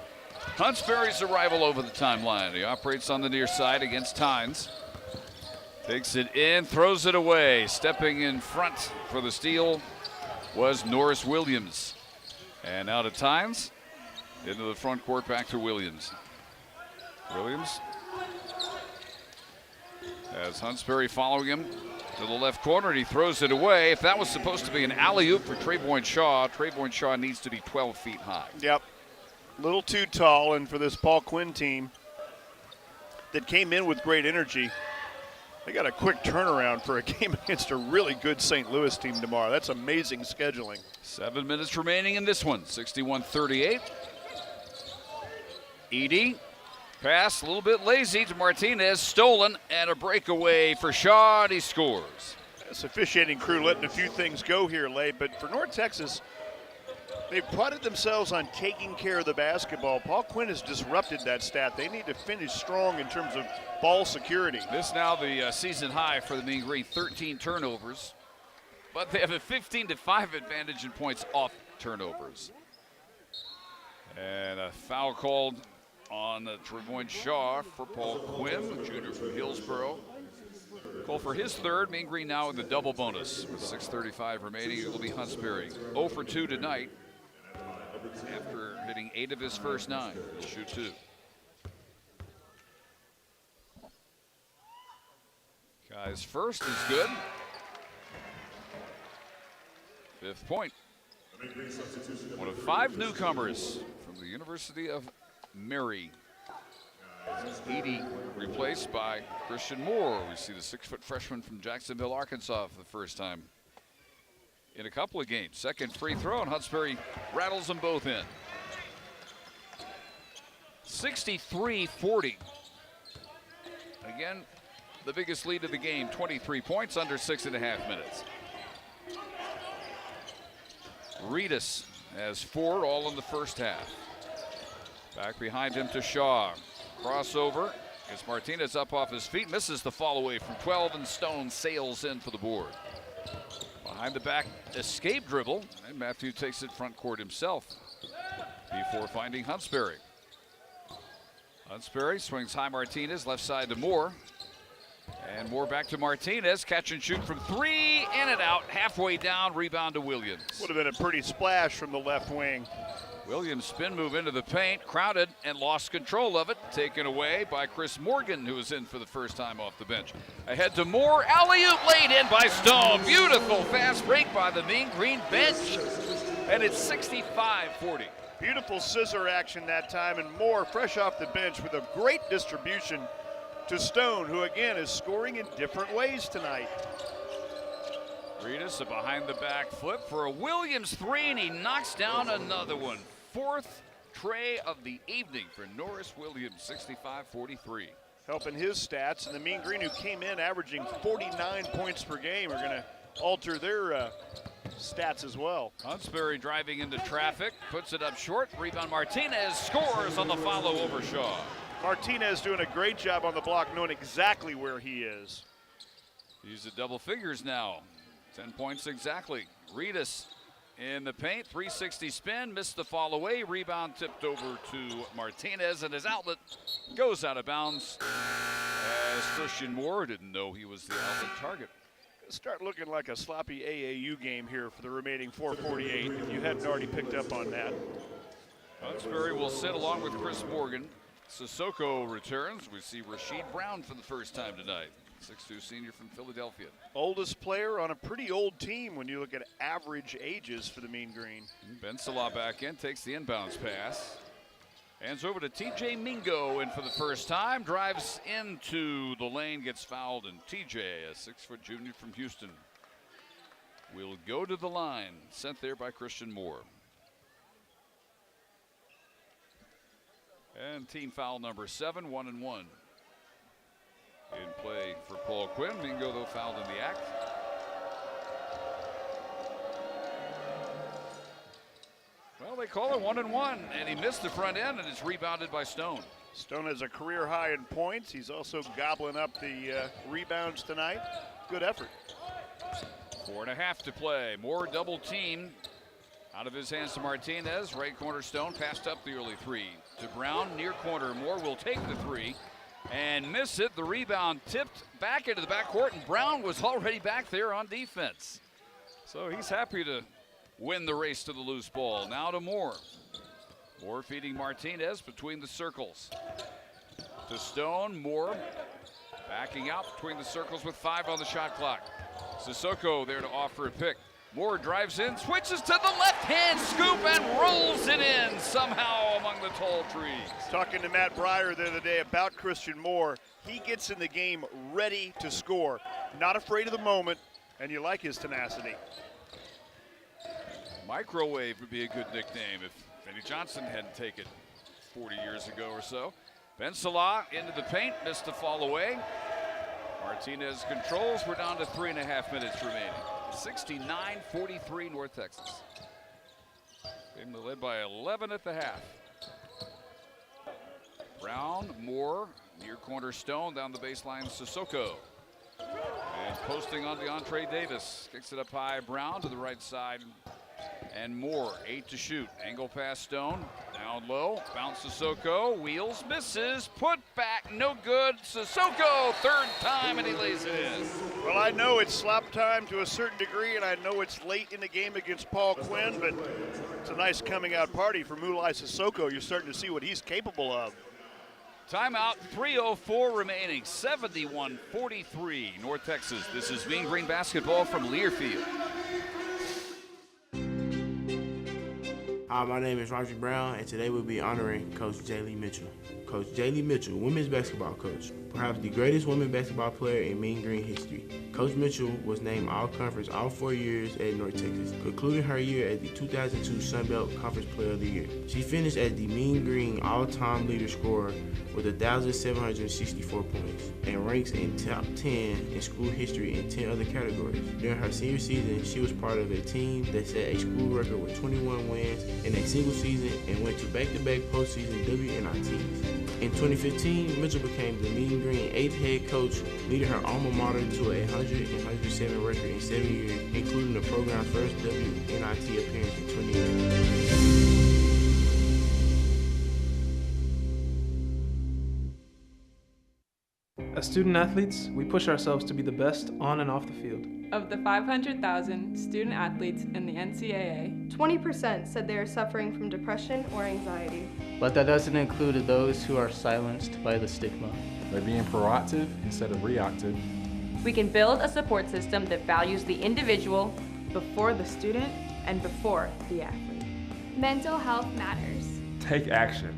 Huntsberry's arrival over the timeline. He operates on the near side against Tynes. Takes it in, throws it away. Stepping in front for the steal was Norris Williams. And out of Tynes, into the front court, back to Williams. Williams has Huntsberry following him to the left corner, and he throws it away. If that was supposed to be an alley-oop for Trayvon Shaw needs to be 12 feet high. Yep, a little too tall, and for this Paul Quinn team that came in with great energy, They got a quick turnaround for a game against a really good St. Louis team tomorrow. That's amazing scheduling. 7 minutes remaining in this one, 61-38. Edie, pass a little bit lazy to Martinez, stolen, and a breakaway for Shaw, and he scores. This officiating crew letting a few things go here, Lay, but for North Texas, they've prided themselves on taking care of the basketball. Paul Quinn has disrupted that stat. They need to finish strong in terms of ball security. This now the season high for the Mean Green, 13 turnovers, but they have a 15-5 advantage in points off turnovers. And a foul called on Travoin Shaw for Paul Quinn, the junior from Hillsboro. Call for his third. Mean Green now in the double bonus with 6:35 remaining. It will be Huntsberry. 0 for 2 tonight after hitting 8 of his first 9. He'll shoot 2. Guy's first is good. 5th point. One of 5 newcomers from the University of Mary. Edie replaced by Christian Moore. We see the 6-foot freshman from Jacksonville, Arkansas for the first time in a couple of games. Second free throw, and Huntsberry rattles them both in. 63-40. Again, the biggest lead of the game, 23 points, under 6.5 minutes. Reedus has 4, all in the first half. Back behind him to Shaw. Crossover. Gets Martinez up off his feet. Misses the fall away from 12, and Stone sails in for the board. Behind the back escape dribble, and Matthew takes it front court himself before finding Huntsberry. Huntsberry swings high. Martinez left side to Moore. And Moore back to Martinez. Catch and shoot from 3, in and out. Halfway down, rebound to Williams. Would have been a pretty splash from the left wing. Williams spin move into the paint, crowded and lost control of it. Taken away by Chris Morgan, who was in for the first time off the bench. Ahead to Moore, alley-oop laid in by Stone. Beautiful fast break by the Mean Green bench. And it's 65-40. Beautiful scissor action that time, and Moore fresh off the bench with a great distribution to Stone, who again is scoring in different ways tonight. Reedus, a behind the back flip for a Williams 3, and he knocks down another one. 4th tray of the evening for Norris Williams, 65-43. Helping his stats, and the Mean Green, who came in averaging 49 points per game, are going to alter their stats as well. Huntsberry driving into traffic, puts it up short. Rebound Martinez, scores on the follow over Shaw. Martinez doing a great job on the block, knowing exactly where he is. He's at double figures now. 10 points exactly. Reedus in the paint, 360 spin, missed the fall away. Rebound tipped over to Martinez, and his outlet goes out of bounds as Christian Moore didn't know he was the outlet target. Start looking like a sloppy AAU game here for the remaining 4:48, if you hadn't already picked up on that. Huntsberry will sit along with Chris Morgan. Sissoko returns. We see Rasheed Brown for the first time tonight. 6'2" senior from Philadelphia. Oldest player on a pretty old team when you look at average ages for the Mean Green. Ben Salah back in, takes the inbounds pass. Hands over to TJ Mingo, and for the first time, drives into the lane, gets fouled, and TJ, a 6-foot junior from Houston, will go to the line, sent there by Christian Moore. And team foul number 7, 1-1. In play for Paul Quinn. Mingo, though, fouled in the act. Well, they call it 1-1, and he missed the front end, and it's rebounded by Stone. Stone has a career high in points. He's also gobbling up the rebounds tonight. Good effort. 4.5 to play. Moore double team. Out of his hands to Martinez. Right corner Stone passed up the early 3. To Brown, near corner. Moore will take the 3 and miss it. The rebound tipped back into the backcourt, and Brown was already back there on defense. So he's happy to win the race to the loose ball. Now to Moore. Moore feeding Martinez between the circles. To Stone, Moore backing out between the circles with 5 on the shot clock. Sissoko there to offer a pick. Moore drives in, switches to the left-hand scoop and rolls it in somehow among the tall trees. Talking to Matt Breyer the other day about Christian Moore, he gets in the game ready to score, not afraid of the moment, and you like his tenacity. Microwave would be a good nickname if Benny Johnson hadn't taken 40 years ago or so. Ben Salah into the paint, missed the fall away. Martinez controls, we're down to 3.5 minutes remaining. 69-43 North Texas. They led by 11 at the half. Brown, Moore, near corner Stone, down the baseline, Sissoko. And posting on DeAndre Davis. Kicks it up high, Brown to the right side. And Moore, 8 to shoot. Angle pass Stone, down low, bounce Sissoko, wheels, misses, put back, no good. Sissoko, third time, and he lays it in. Well, I know it's slop time to a certain degree, and I know it's late in the game against Paul Quinn, but it's a nice coming out party for Mulai Sissoko. You're starting to see what he's capable of. Timeout, 3:04 remaining, 71-43 North Texas. This is Mean Green basketball from Learfield. Hi, my name is Roger Brown, and today we'll be honoring Coach Jaylee Mitchell. Coach Jaylee Mitchell, women's basketball coach, perhaps the greatest women's basketball player in Mean Green history. Coach Mitchell was named All-Conference all 4 years at North Texas, concluding her year as the 2002 Sun Belt Conference Player of the Year. She finished as the Mean Green all-time leader scorer with 1,764 points and ranks in top 10 in school history in 10 other categories. During her senior season, she was part of a team that set a school record with 21 wins in a single season and went to back-to-back postseason WNITs. In 2015, Mitchell became the Mean Green 8th head coach, leading her alma mater to a 107 record in 7 years, including the program's first WNIT appearance in 2011. As student athletes, we push ourselves to be the best on and off the field. Of the 500,000 student athletes in the NCAA, 20% said they are suffering from depression or anxiety. But that doesn't include those who are silenced by the stigma. By being proactive instead of reactive. We can build a support system that values the individual before the student and before the athlete. Mental health matters. Take action.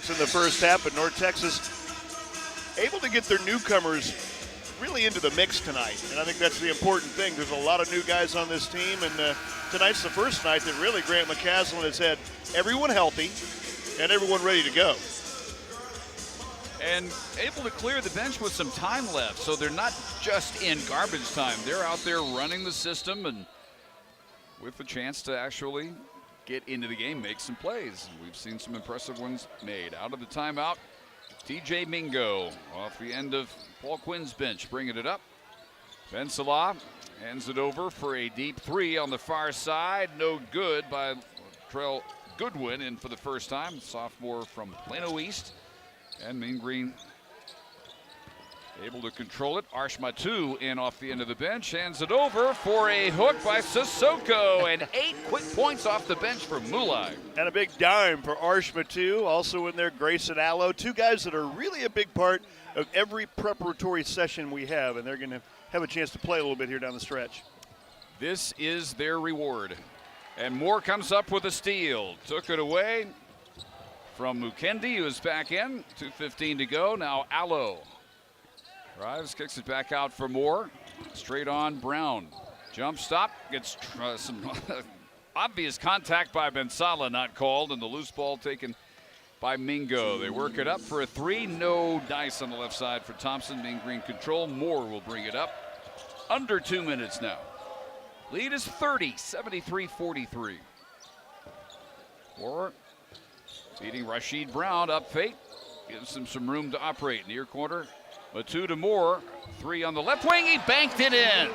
In the first half, but North Texas able to get their newcomers really into the mix tonight, and I think that's the important thing. There's a lot of new guys on this team, and tonight's the first night that really Grant McCaslin has had everyone healthy and everyone ready to go. And able to clear the bench with some time left, so they're not just in garbage time. They're out there running the system and with the chance to actually get into the game, make some plays. We've seen some impressive ones made. Out of the timeout, TJ Mingo off the end of Paul Quinn's bench, bringing it up. Ben Salah hands it over for a deep three on the far side. No good by Trell Goodwin in for the first time, sophomore from Plano East. And Mean Green able to control it. Arshmatu in off the end of the bench, hands it over for a hook by Sissoko, and 8 quick points off the bench for Mulai. And a big dime for Arshmatu, also in there Grayson Allo, two guys that are really a big part of every preparatory session we have, and they're going to have a chance to play a little bit here down the stretch. This is their reward. And Moore comes up with a steal. Took it away from Mukendi, who is back in. 2:15 to go. Now Allo drives, kicks it back out for Moore. Straight on Brown. Jump stop, gets some obvious contact by Ben Salah, not called, and the loose ball taken by Mingo. They work it up for a three. No dice on the left side for Thompson. Mean Green control. Moore will bring it up. Under 2 minutes now. Lead is 30, 73-43. Moore beating Rashid Brown up fake. Gives him some room to operate. Near corner. Matu to Moore, three on the left wing, he banked it in.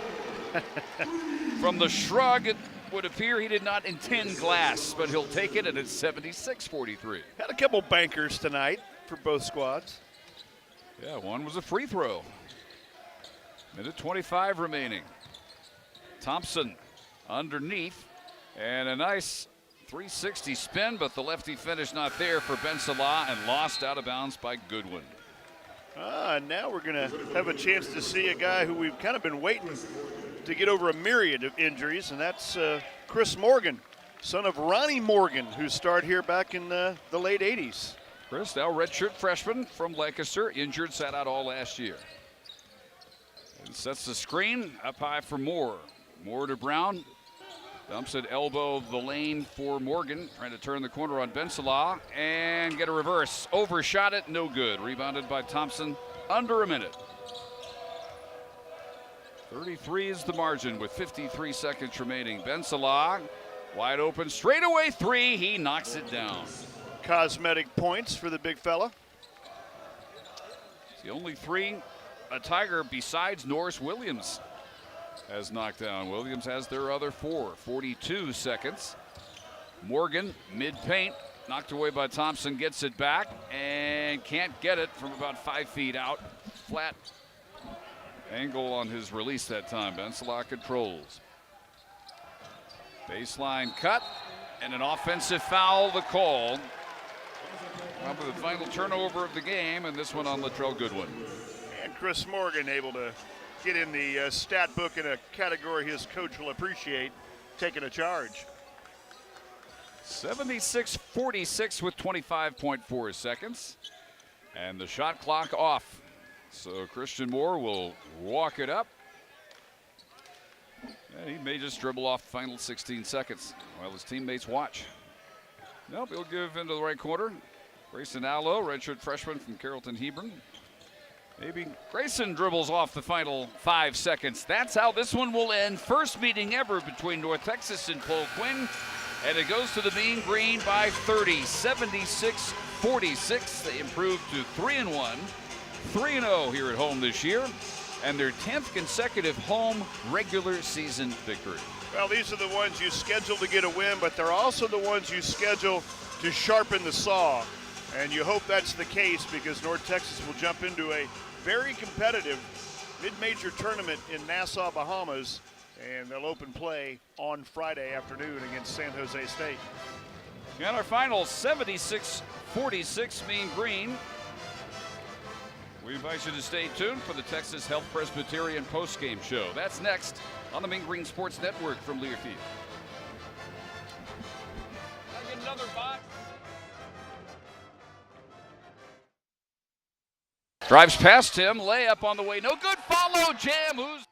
From the shrug, it would appear he did not intend glass, but he'll take it, and it's 76-43. Had a couple bankers tonight for both squads. Yeah, one was a free throw. Minute 25 remaining. Thompson underneath, and a nice 360 spin, but the lefty finish not there for Ben Salah and lost out of bounds by Goodwin. Now we're going to have a chance to see a guy who we've kind of been waiting to get over a myriad of injuries, and that's Chris Morgan, son of Ronnie Morgan, who starred here back in the late 80s. Chris, now redshirt freshman from Lancaster, injured, sat out all last year. And sets the screen up high for Moore. Moore to Brown. Dumps it elbow of the lane for Morgan, trying to turn the corner on Ben Salah and get a reverse. Overshot it, no good. Rebounded by Thompson, under a minute. 33 is the margin with 53 seconds remaining. Ben Salah, wide open, straightaway three. He knocks it down. Cosmetic points for the big fella. It's the only three a Tiger besides Norris Williams has knocked down. Williams has their other four. 42 seconds. Morgan, mid-paint, knocked away by Thompson, gets it back and can't get it from about 5 feet out. Flat angle on his release that time. Ben Salah controls. Baseline cut and an offensive foul, the call. Probably the final turnover of the game, and this one on Latrell Goodwin. And Chris Morgan able to get in the stat book in a category his coach will appreciate, taking a charge. 76-46 with 25.4 seconds. And the shot clock off. So Christian Moore will walk it up. And he may just dribble off the final 16 seconds while his teammates watch. Nope, he'll give into the right corner. Grayson Allo, redshirt freshman from Carrollton Hebron. Maybe Grayson dribbles off the final 5 seconds. That's how this one will end. First meeting ever between North Texas and Paul Quinn. And it goes to the Mean Green by 30, 76-46. They improved to 3-1, 3-0 here at home this year, and their 10th consecutive home regular season victory. Well, these are the ones you schedule to get a win, but they're also the ones you schedule to sharpen the saw. And you hope that's the case because North Texas will jump into a very competitive mid-major tournament in Nassau, Bahamas, and they'll open play on Friday afternoon against San Jose State. And our final 76-46 Mean Green. We invite you to stay tuned for the Texas Health Presbyterian postgame show. That's next on the Mean Green Sports Network from Learfield. I'll get another bot. Drives past him, layup on the way, no good, follow, jam, who's